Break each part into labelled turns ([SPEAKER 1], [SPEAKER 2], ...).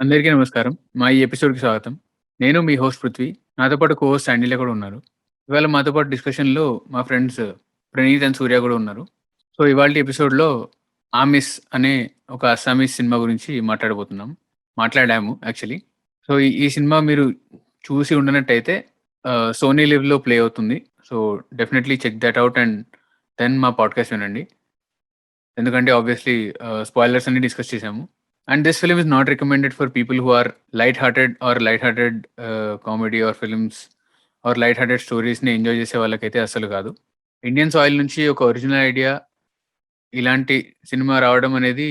[SPEAKER 1] అందరికీ నమస్కారం. మా ఈ ఎపిసోడ్‌కి స్వాగతం. నేను మీ హోస్ట్ పృథ్వీ. నాతో పాటు కో-హోస్ట్ శాండిల్య కూడా ఉన్నారు. ఇవాళ మాతో పాటు డిస్కషన్‌లో మా ఫ్రెండ్స్ ప్రణీత్ అండ్ సూర్య కూడా ఉన్నారు. సో, ఇవాల్టి ఎపిసోడ్‌లో 'ఆమిస్' అనే ఒక అస్సామీస్ సినిమా గురించి మాట్లాడబోతున్నాం. మాట్లాడాము యాక్చువల్లీ. సో, ఈ సినిమా మీరు చూసి ఉండనట్టయితే సోనీ లివ్‌లో ప్లే అవుతుంది. So, definitely check that out and then మా పాడ్‌కాస్ట్ వినండి. ఎందుకంటే ఆబ్వియస్‌లీ స్పాయిలర్స్ అన్ని డిస్కస్ చేసాము. And this film is not recommended for people who are light hearted comedy or films or light hearted స్టోరీస్‌ని enjoy చేసే వాళ్ళకైతే అస్సలు కాదు. ఇండియన్ సాయిల్ నుంచి ఒక ఒరిజినల్ ఐడియా ఇలాంటి సినిమా రావడం అనేది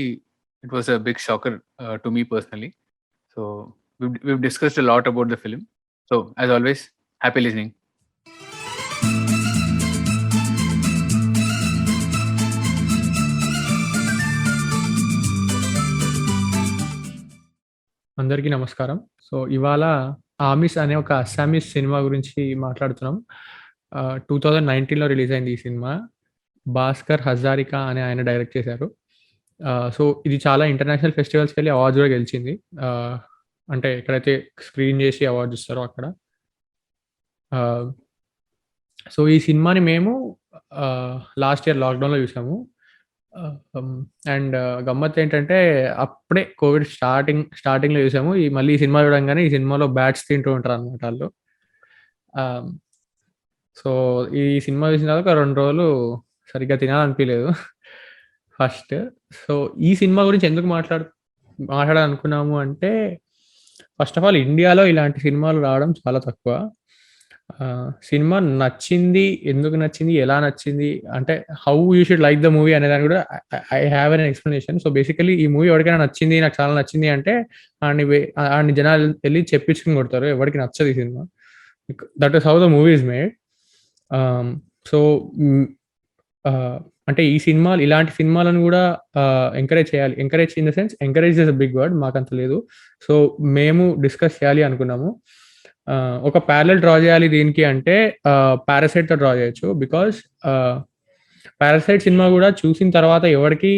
[SPEAKER 1] it was a big shocker to me personally. So, we've discussed a lot about the film. So, as always happy listening.
[SPEAKER 2] అందరికీ నమస్కారం. సో, ఇవాళ 'ఆమిస్' అనే ఒక అస్సామీస్ సినిమా గురించి మాట్లాడుతున్నాం. 2019లో రిలీజ్ అయింది ఈ సినిమా. భాస్కర్ హజారికా అనే ఆయన డైరెక్ట్ చేశారు. సో, ఇది చాలా ఇంటర్నేషనల్ ఫెస్టివల్స్‌కెళ్ళి అవార్డ్స్ కూడా గెలిచింది. ఆహ్, అంటే ఎక్కడైతే స్క్రీన్ చేసి అవార్డ్స్ ఇస్తారో అక్కడ. ఆహ్, సో, ఈ సినిమాని మేము లాస్ట్ ఇయర్ లాక్‌డౌన్‌లో చూసాము. అండ్ గమ్మత్తేంటంటే అప్పుడే కోవిడ్ స్టార్టింగ్‌లో చూసాము. మళ్ళీ ఈ సినిమా చూడంగానే ఈ సినిమాలో బ్యాట్స్ తింటూ ఉంటారనమాట ఆళ్ళు. ఆహ్, సో, ఈ సినిమా చూసిన తర్వాత ఒక 2 రోజులు సరిగ్గా తినాలనిపియలేదు ఫస్ట్. సో, ఈ సినిమా గురించి ఎందుకు మాట్లాడాలనుకున్నాము అంటే, ఫస్ట్ ఆఫ్ ఆల్ ఇండియాలో ఇలాంటి సినిమాలు రావడం చాలా తక్కువ. సినిమా నచ్చింది, ఎందుకు నచ్చింది, ఎలా నచ్చింది, అంటే how you should like the movie అనే దాన్ని కూడా I have an explanation. So, basically ఈ మూవీ ఎవరికైనా నచ్చింది, నాకు చాలా నచ్చింది అంటే ఆడిని జనాలు ఎళ్లి చెప్పించుకొని కొడతారు. ఎవరికీ నచ్చదు ఈ సినిమా. That is how the movie is made. Ah, so, hmm, అంటే ఇలాంటి సినిమాలను గూడా ఎంకరేజ్ చేయాలి. Encourage in the sense encourage is a big word, మాకంత లేదు. సో, మేము డిస్కస్ చేయాలి అనుకున్నాము. ఒక ప్యారలల్ డ్రా చేయాలి దీనికి అంటే 'పారాసైట్‌తో' డ్రా చేయొచ్చు. బికాజ్ ఆహ్, 'పారాసైట్' సినిమా గూడా చూసిన తర్వాత ఎవరికీ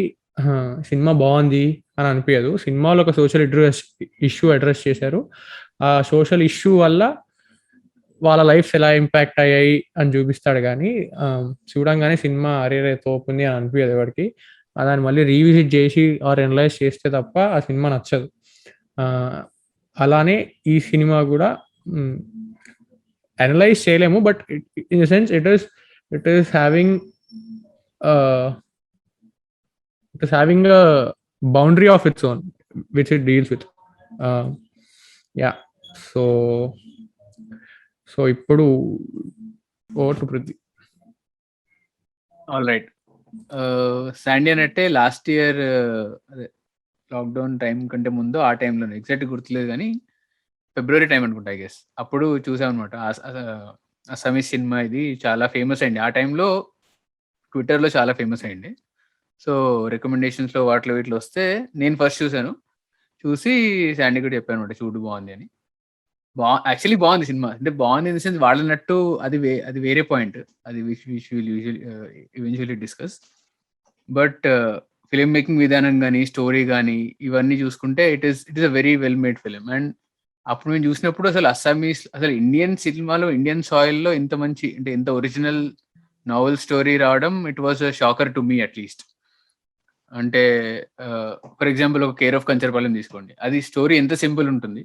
[SPEAKER 2] సినిమా బావుంది అని అనిపియదు. సినిమాలో ఒక సోషల్ ఇష్యూ అడ్రెస్ చేశారు. ఆ సోషల్ ఇష్యూ వల్ల వాళ్ళ లైఫ్స్ ఎలా ఇంపాక్ట్ అయ్యాయి అని చూపిస్తాడు గానీ, చూడంగానే సినిమా అరెరే! తోపుంది అని అనిపియదు ఎవరికీ. దాన్ని మళ్ళీ రీవిజిట్ చేసి ఆర్ అనలైజ్ చేస్తే తప్ప ఆ సినిమా నచ్చదు. ఆహ్, అలానే ఈ సినిమా గూడా హ్మ్. అనలైజ్ చేయలేము. But in the sense it is ah, having boundary of its own which it deals with. Ah, yeah! So, ఇప్పుడు over to Prithvi.
[SPEAKER 1] Alright. Sandy అన్నట్టే లాస్ట్ ఇయర్ అదే లాక్‌డౌన్ టైం కంటే ముందు ఆ టైంలోనే ఎగ్జాక్ట్‌గా గుర్తులేదు గానీ, ఫిబ్రవరి టైం అనుకుంటా ఐ గెస్. అప్పుడు చూసామనమాట. అస్సామీస్ సినిమా ఇది చాలా ఫేమస్ అయింది. ఆ టైంలో ట్విట్టర్‌లో చాలా ఫేమస్ అయింది. సో, రికమెండేషన్స్‌లో వాటిలో వీటిలో వస్తే నేను ఫస్ట్ చూసాను. చూసి శాండీ కూడా చెప్పాననమాట చూడు బావుంది అని. యాక్చువల్లీ బావుంది సినిమా. అంటే బావుంది ఇన్ ద సెన్స్ వాళ్ళన్నట్టు అది వేరే పాయింట్. అది which will eventually discuss. But film making విధానం గాని, స్టోరీ గాని ఇవన్నీ చూసుకుంటే it is a very well made film. And అప్పుడు మేము చూసినప్పుడు అసలు ఇండియన్ సినిమాలో, ఇండియన్ సాయిల్‌లో ఇంత మంచి అంటే ఇంత ఒరిజినల్ నావెల్ స్టోరీ రావడం it was a shocker to me at least. అంటే ఫర్ ఎగ్జాంపుల్ ఒక 'కేర్ ఆఫ్ కంచరపాలెం' తీసుకోండి. అది స్టోరీ ఎంత సింపుల్ ఉంటుంది.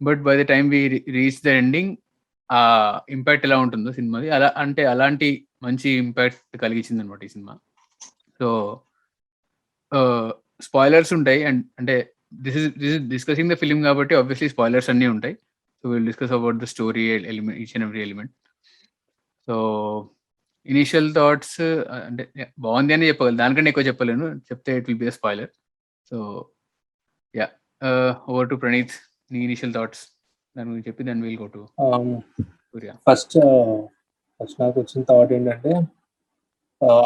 [SPEAKER 1] But by the time we reach the ending impact ఎలా ఉంటుందో సినిమాది అలాంటి మంచి ఇంపాక్ట్ కలిగించిందనమాట ఈ సినిమా. సో, స్పాయిలర్స్ ఉంటాయి. అండ్ అంటే this is discussing the film కాబట్టి ఆబ్వియస్లీ స్పాయిలర్స్ అన్నీ ఉంటాయి. So, will discuss about the story element each and every element. So, initial thoughts అంటే బావుంది అని చెప్పగలను. దానికంటే ఎక్కువ చెప్పలేను. చెప్తే it will be a spoiler. So, yeah! Over to Praneeth. నీ ఇనీషియల్ థాట్స్ దాని గురించి చెప్పి దెన్ విల్ గో టు
[SPEAKER 3] ఆహ్,
[SPEAKER 1] సూర్య.
[SPEAKER 3] ఫస్ట్ నాకొచ్చిన థాట్ ఏంటంటే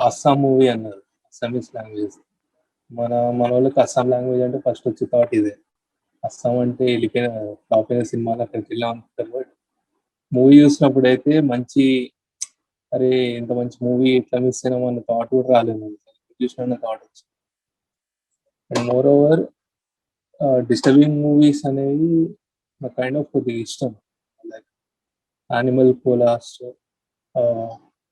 [SPEAKER 3] అస్సాం మూవీ అన్నారు. Assamese language. మనోళ్ళకి అస్సాం లాంగ్వేజ్ అంటే ఫస్ట్ వచ్చే థాట్ ఇదే. అస్సాం అంటే ఎళ్ళిపోయిన ఫ్లాప్ అయిన సినిమాలు అక్కడికెళ్ళాం అనుకుంటారు. బట్ మూవీ చూసినప్పుడైతే అరే! ఇంత మంచి మూవీ ఎట్లా మిస్ అయినాం అన్న థాట్ కూడా రాలేదు నాకు. చూసినా అన్న థాట్ వచ్చింది. And more over disturbing movies అనేవి నాకు కైండ్ ఆఫ్ కొద్దిగా ఇష్టం. లైక్ యానిమల్ కోలాస్ట్,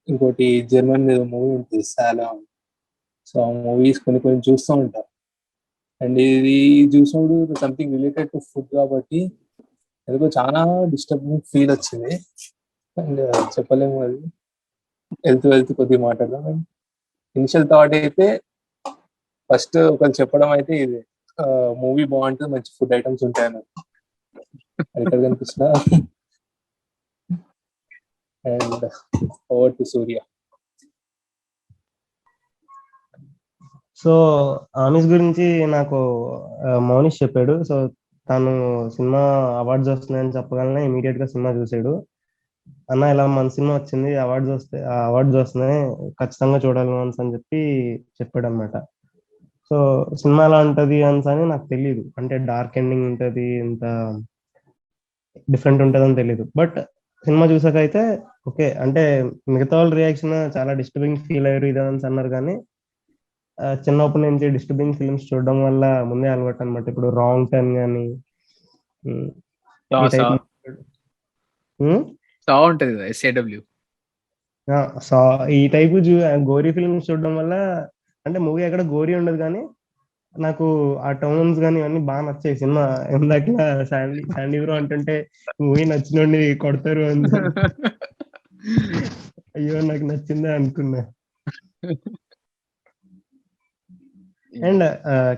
[SPEAKER 3] ఇంకోటి జర్మన్ మూవీ ఉంటుంది సాలామ్. సో ఆ మూవీస్ కొన్ని చూస్తూ ఉంటా. అండ్ ఇది చూసినప్పుడు సంథింగ్ రిలేటెడ్ టు ఫుడ్ కాబట్టి ఎందుకో చాలా డిస్టర్బింగ్ ఫీల్ వచ్చింది. అండ్ చెప్పలేము, అది వెళ్తూ కొద్దిగా మాట్లాడదాం. అండ్ ఇనిషియల్ థాట్ అయితే ఫస్ట్ ఒకరు చెప్పడం అయితే ఇది మూవీ బాగుంటుంది, మంచి ఫుడ్ ఐటమ్స్ ఉంటాయని. అది ఇక్కడ కనిపిస్తున్నా. And over to Surya.
[SPEAKER 4] So Aamis గురించి నాకు మౌనిష్ చెప్పాడు. సో తను సినిమా అవార్డ్స్ వస్తున్నాయని చెప్పగానే ఇమీడియట్ గా సినిమా చూసాడు. అన్న ఇలా మన సినిమా వచ్చింది, అవార్డ్స్ వస్తున్నాయి, ఖచ్చితంగా చూడాలి మన్స్ అని చెప్పాడు అనమాట. సో సినిమా ఎలా ఉంటది అని నాకు తెలియదు. అంటే డార్క్ ఎండింగ్ ఉంటది, ఇంత డిఫరెంట్ ఉంటది అని తెలియదు. బట్ సినిమా చూసాక అయితే ఓకే. అంటే మిగతా వాళ్ళ రియాక్షన్ చాలా డిస్టర్బింగ్ ఫీల్ అయ్యారు ఇదని అన్నారు, కానీ చిన్నప్పటి నుంచి డిస్టర్బింగ్ ఫిల్మ్స్ చూడడం వల్ల ముందే అలవాటు అనమాట. ఇప్పుడు రాంగ్ టర్న్ కానీ ఈ టైపు గోరీ ఫిల్మ్స్ చూడడం వల్ల, అంటే మూవీ ఎక్కడ గోరీ ఉండదు కానీ నాకు ఆ టోన్స్ కానీ ఇవన్నీ బాగా నచ్చాయి. సినిమా ఇందాక శాండీ బ్రో అంటుంటే మూవీ నచ్చినండి కొడతారు అని, అయ్యో నాకు నచ్చిందే అనుకున్నా. అండ్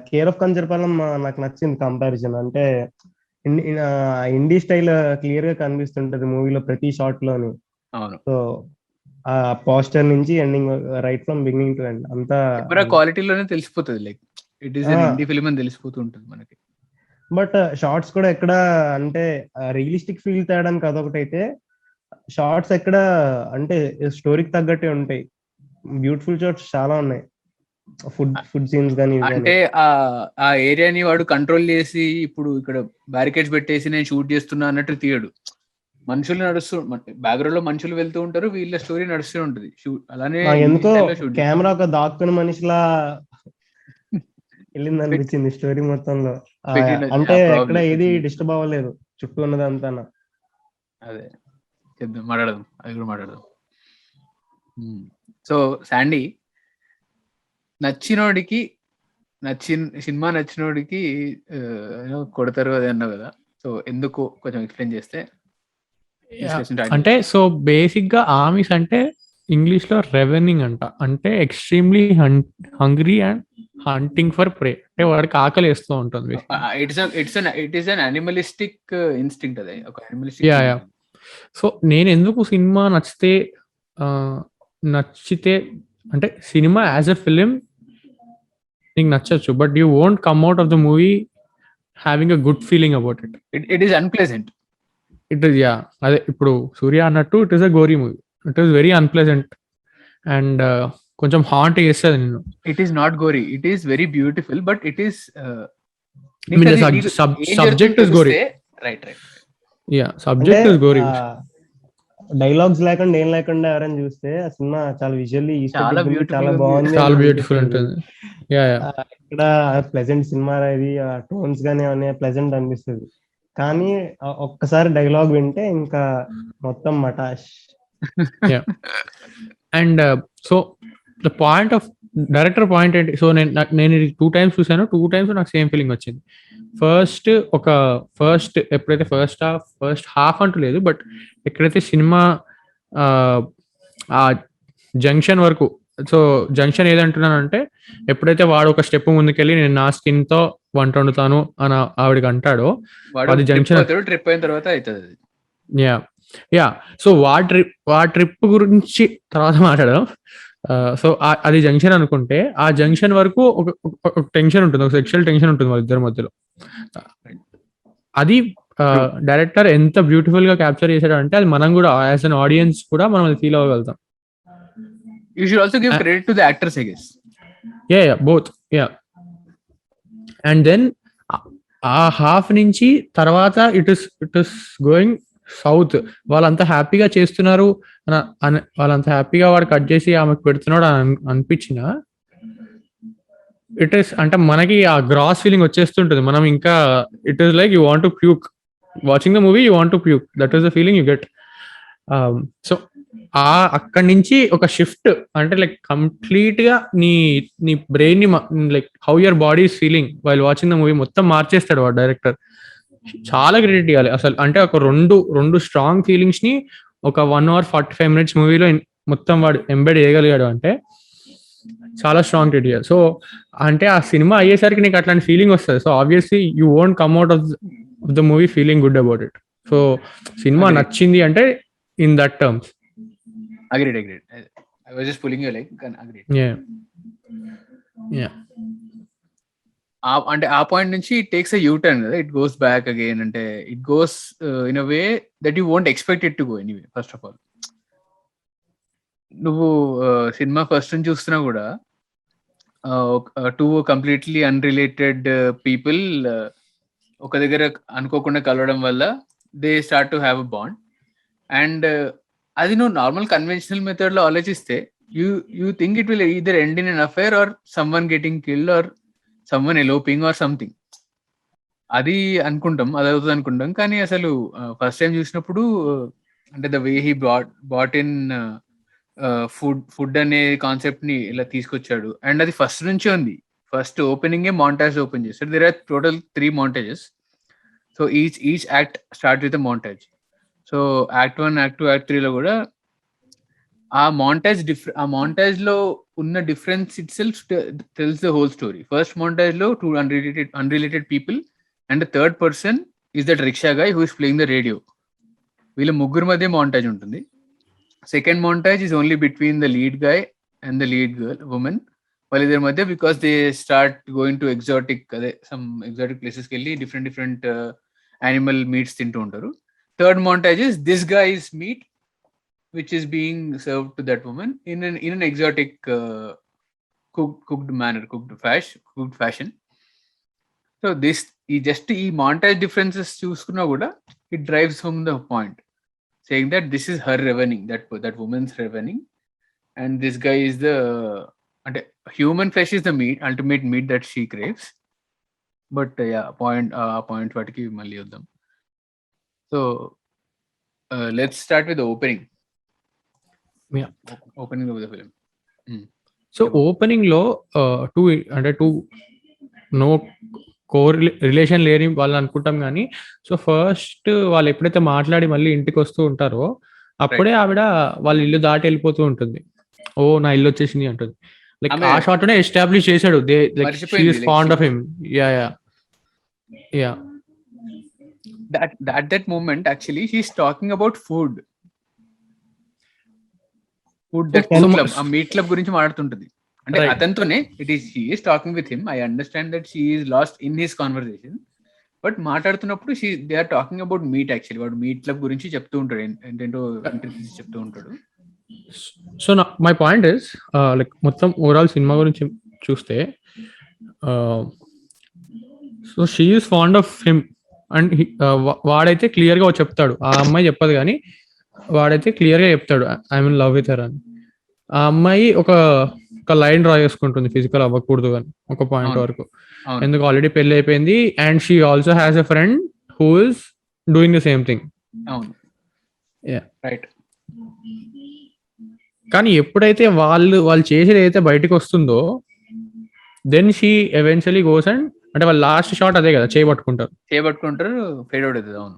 [SPEAKER 4] కేర్ ఆఫ్ కంచర్పాలెం నాకు నచ్చింది కంపారిజన్. అంటే ఇండీ స్టైల్ క్లియర్ గా కనిపిస్తుంటది మూవీలో ప్రతి షాట్ లోని. సో ఆ పోస్టర్ నుంచి ending, right from beginning to end అంతా
[SPEAKER 1] క్వాలిటీలోనే తెలిసిపోతుంది. Like it is INDI film అని తెలిసిపోతూ ఉంటుంది మనకి.
[SPEAKER 4] బట్ షార్ట్స్ కూడా ఎక్కడ అంటే రియలిస్టిక్ ఫీల్ తేయడానికి అదొకటైతే, షార్ట్స్ ఎక్కడ అంటే స్టోరీకి తగ్గట్టే ఉంటాయి. బ్యూటిఫుల్ షార్ట్స్ చాలా ఉన్నాయి. ఫుడ్ సీన్స్ కానీ,
[SPEAKER 1] అంటే ఆ ఏరియాని వాడు కంట్రోల్ చేసి ఇప్పుడు ఇక్కడ బ్యారికేడ్స్ పెట్టేసి నేను షూట్ చేస్తున్నా అన్నట్టు తీయడు. మనుషులు బ్యాక్గ్రౌండ్ లో మనుషులు వెళ్తూ ఉంటారు, వీళ్ళ స్టోరీ నడుస్తూ ఉంటుంది. అలానే
[SPEAKER 4] ఎందుకో కెమెరా ఒక దాక్కుని మనిషిలా వెళ్ళింది అనిపించింది స్టోరీ మొత్తంలో. అంటే ఎక్కడ ఏది డిస్టర్బ్ అవ్వలేదు చుట్టూ ఉన్నదంతా.
[SPEAKER 1] అదే మాట్లాడదాం, అది కూడా మాట్లాడదాం. సో శాండీ, సినిమా నచ్చినోడికి కొడతారు అది అన్నావు కదా. సో ఎందుకు కొంచెం ఎక్స్ప్లెయిన్ చేస్తే.
[SPEAKER 2] అంటే సో బేసిక్ గా ఆమిస్ అంటే ఇంగ్లీష్ లో రెవెనింగ్ అంట. అంటే extremely hungry and hunting for prey. అంటే వాడికి ఆకలి వేస్తూ ఉంటుంది.
[SPEAKER 1] It is an animalistic instinct. అది ఒక అనిమలిస్టిక్.
[SPEAKER 2] యా. సో నేను ఎందుకు సినిమా నచ్చితే అంటే సినిమా యాజ్ ఎ ఫిలిం నీకు నచ్చచ్చు, but you won't come out of the movie having a good feeling about it.
[SPEAKER 1] It is unpleasant.
[SPEAKER 2] It is, yeah, అదే ఇప్పుడు సూర్య అన్నట్టు it is a gory movie. It is very unpleasant and కొంచెం haunt చేస్తుంది నిన్ను.
[SPEAKER 1] It is not gory, it is very beautiful, but it is
[SPEAKER 2] subject is gory.
[SPEAKER 1] Right.
[SPEAKER 2] Yeah, subject is gory.
[SPEAKER 4] Dialogues లేకుండా ఏం లేకుండా ఎవరైనా చూస్తే ఆ cinema చాలా విజువల్లీ
[SPEAKER 1] చాలా
[SPEAKER 4] బాగుంది,
[SPEAKER 2] చాలా బ్యూటిఫుల్ ఉంటుంది.
[SPEAKER 4] ఇక్కడ ప్లెజెంట్ సినిమా, ఇది టోన్స్ గానీ అవన్నీ ప్లెజెంట్ అనిపిస్తుంది. కానీ ఒక్కసారి డైలాగ్ వింటే ఇంకా మొత్తం మటాష్.
[SPEAKER 2] And so the point of director point ఏంటి? సో నేను ఇది 2 times చూసాను. 2 times నాకు సేమ్ ఫీలింగ్ వచ్చింది. ఫస్ట్ ఎప్పుడైతే ఫస్ట్ హాఫ్ అంటూ లేదు, బట్ ఎక్కడైతే సినిమా ఆ జంక్షన్ వరకు, సో జంక్షన్ ఏదంటున్నానంటే ఎప్పుడైతే వాడు ఒక స్టెప్ ముందుకెళ్ళి నేను నా స్కిన్ తో వంట వండుతాను అని ఆవిడకి అంటాడో, అది జంక్షన్
[SPEAKER 1] ట్రిప్ అయిన తర్వాత అవుతుంది.
[SPEAKER 2] యా. సో ఆ ట్రిప్ గురించి తర్వాత మాట్లాడదాం. సో అది జంక్షన్ అనుకుంటే, ఆ జంక్షన్ వరకు ఒక టెన్షన్ ఉంటుంది, ఒక సెక్షువల్ టెన్షన్ ఉంటుంది వాళ్ళిద్దరి మధ్యలో. అది డైరెక్టర్ ఎంత బ్యూటిఫుల్ గా క్యాప్చర్ చేశాడు అంటే, అది మనం కూడా యాజ్ అన్ ఆడియన్స్ కూడా మనం అది feel అవ్వగలుగుతాం.
[SPEAKER 1] You should also give credit to the actors, I guess.
[SPEAKER 2] Yeah, both. Yeah. And then ఆ హాఫ్ నుంచి తర్వాత ఇట్ ఇస్ గోయింగ్ సౌత్. వాళ్ళంతా హ్యాపీగా చేస్తున్నారు, వాళ్ళంతా హ్యాపీగా వాడు కట్ చేసి ఆమెకు పెడుతున్నాడు అని అనిపించిన, ఇట్ ఈస్ అంటే మనకి ఆ గ్రాస్ ఫీలింగ్ వచ్చేస్తుంటుంది. మనం ఇంకా it is like you want to puke watching the movie, you want to puke, that is the feeling you get. So అక్కడి నుంచి ఒక షిఫ్ట్ అంటే లైక్ కంప్లీట్ గా నీ నీ బ్రెయిన్ ని like how your body is feeling while watching the movie మొత్తం మార్చేస్తాడు వాడు డైరెక్టర్. చాలా క్రెడిట్ ఇవ్వాలి అసలు. అంటే ఒక రెండు స్ట్రాంగ్ ఫీలింగ్స్ ని ఒక 1 hour 45 minutes మూవీలో మొత్తం వాడు ఎంబెడ్ చేయగలిగాడు అంటే చాలా స్ట్రాంగ్ క్రెడిట్ ఇవ్వాలి. సో అంటే ఆ సినిమా అయ్యేసరికి నీకు అట్లాంటి ఫీలింగ్ వస్తుంది. So obviously you won't come out of the movie feeling good about it. So cinema నచ్చింది అంటే in that terms.
[SPEAKER 1] Agreed. I was just pulling your leg. Agreed.
[SPEAKER 2] Yeah.
[SPEAKER 1] అంటే ఆ పాయింట్ నుంచి it takes a you turn కదా, it goes back again. అంటే it goes in a way that you won't expect it to go anyway. First of all నువ్వు cinema first నుంచి చూస్తున్నా కూడా two completely unrelated people ఒక దగ్గర అనుకోకుండా కలవడం వల్ల they start to have a bond. And అది నువ్వు నార్మల్ కన్వెన్షనల్ మెథడ్ లో ఆలోచిస్తే you think it will either end in an affair or someone getting killed or someone eloping or something. అది అనుకుంటాం, అది అవుతుంది అనుకుంటాం. కానీ అసలు ఫస్ట్ టైం చూసినప్పుడు అంటే the way he brought in food అనే కాన్సెప్ట్ ని ఇలా తీసుకొచ్చాడు. అండ్ అది ఫస్ట్ నుంచి ఉంది. ఫస్ట్ ఓపెనింగే మాంటాజ్ ఓపెన్ చేస్తాడు. There are total 3 montages. So each act start with montage. So act 1, act 2, act 3 లో కూడా ఆ మాంటాజ్ లో ఉన్న difference itself tells the whole story. First montage లో 2 unrelated people and third person is that rickshaw guy who is playing the radio. వీళ్ళ ముగ్గురు మధ్య montage ఉంటుంది. Second montage is only between the lead guy and the lead girl women వాళ్ళిద్దరి మధ్య, because they start going to exotic ప్లేసెస్కి వెళ్ళి different animal meets తింటూ ఉంటారు. Third montage is this guys meet which is being served to that woman in an exotic cooked fashion. So this ఈ montage differences చూసుకున్నా కూడా it drives home the point, saying that this is her ravening, that woman's ravening, and this guy is the అంటే human flesh is the ultimate meat that she craves. But point వాటికి మళ్ళీ వద్దాం. So let's start with the opening. Opening of the film.
[SPEAKER 2] So opening లో two no relation లేని వాళ్ళు అనుకుంటాం కానీ, so first వాళ్ళు ఎప్పుడైతే మాట్లాడి మళ్ళీ ఇంటికి వస్తూ ఉంటారో అప్పుడే ఆవిడ వాళ్ళ ఇల్లు దాటి వెళ్ళిపోతూ ఉంటుంది. ఓ నా ఇల్లు వచ్చేసింది అంటుంది. లైక్ ఆ షాట్ నే ఎస్టాబ్లిష్ చేశాడు. They like she is fond of him.
[SPEAKER 1] That moment actually she's talking about food that club, ఆ మీట్ క్లబ్ గురించి మాట్లాడుతుంటది. అంటే అతనితోనే she is talking with him. I understand that she is lost in his conversation, but మాట్లాడుతున్నప్పుడు they are talking about meat. Actually వాడు meat club గురించి చెప్తూ ఉంటాడు, ఏంటంటో చెప్తూ ఉంటాడు.
[SPEAKER 2] So my point is like మొత్తం ఓవరాల్ సినిమా గురించి చూస్తే so she is fond of him and వాడైతే క్లియర్ గా చెప్తాడు. ఆ అమ్మాయి చెప్పదు కానీ వాడైతే క్లియర్ గా చెప్తాడు I'm in love with her అని. ఆ అమ్మాయి ఒక లైన్ డ్రా చేసుకుంటుంది ఫిజికల్ అవ్వకూడదు అని ఒక పాయింట్ వరకు, ఎందుకు ఆల్రెడీ పెళ్లి అయిపోయింది. And she also has a friend who is doing the same thing. కానీ ఎప్పుడైతే వాళ్ళు చేసేది అయితే బయటకు వస్తుందో then she eventually goes and అంటే వాళ్ళ లాస్ట్ షాట్ అదే కదా, చేయబట్టుకుంటారు
[SPEAKER 1] ఫేడ్ అవుట్ అవుతుంది. అవును.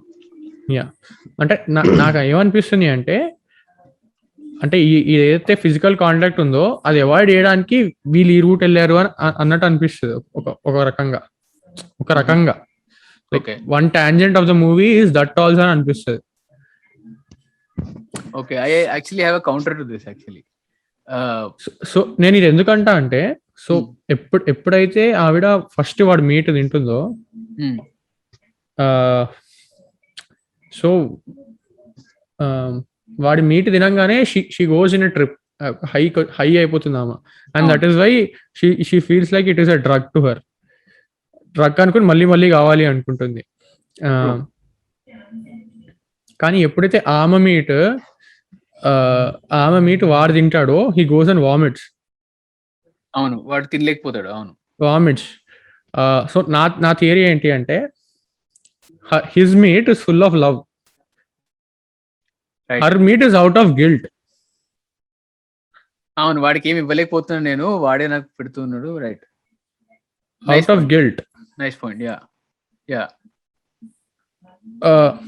[SPEAKER 2] అంటే నాకు ఏమనిపిస్తుంది అంటే ఏదైతే ఫిజికల్ కాంటాక్ట్ ఉందో అది అవాయిడ్ చేయడానికి వీళ్ళు ఈ రూట్ వెళ్ళారు అని అన్నట్టు అనిపిస్తుంది ఒక రకంగా. One tangent of the movie is that also అని అనిపిస్తుంది.
[SPEAKER 1] Okay, I actually have a counter to this actually.
[SPEAKER 2] So నేను ఇది ఎందుకంటా అంటే, సో ఎప్పుడైతే ఆవిడ ఫస్ట్ వాడు మీట్ తింటుందో సో వాడి మీట్ తినంగానే she goes in a trip, high అయిపోతుంది ఆమె. And that is why she feels like it is a drug to her. Drug అనుకుని మళ్ళీ కావాలి అనుకుంటుంది. కానీ ఎప్పుడైతే ఆమె మీట్ వాడు తింటాడో హీ గోస్ అండ్ వామిట్స్.
[SPEAKER 1] అవును, వాడు తినలేకపోతాడు. అవును,
[SPEAKER 2] వామిట్స్. సో నా థియరీ ఏంటి అంటే his meet is full of love,
[SPEAKER 1] Right.
[SPEAKER 2] Her meet is out of guilt.
[SPEAKER 1] అవును, వాడికి ఏమి ఇవ్వలేకపోతున్నాను నేను, వాడే నాకు పెడుతున్నాడు. Right,
[SPEAKER 2] out of guilt.
[SPEAKER 1] Nice point. Yeah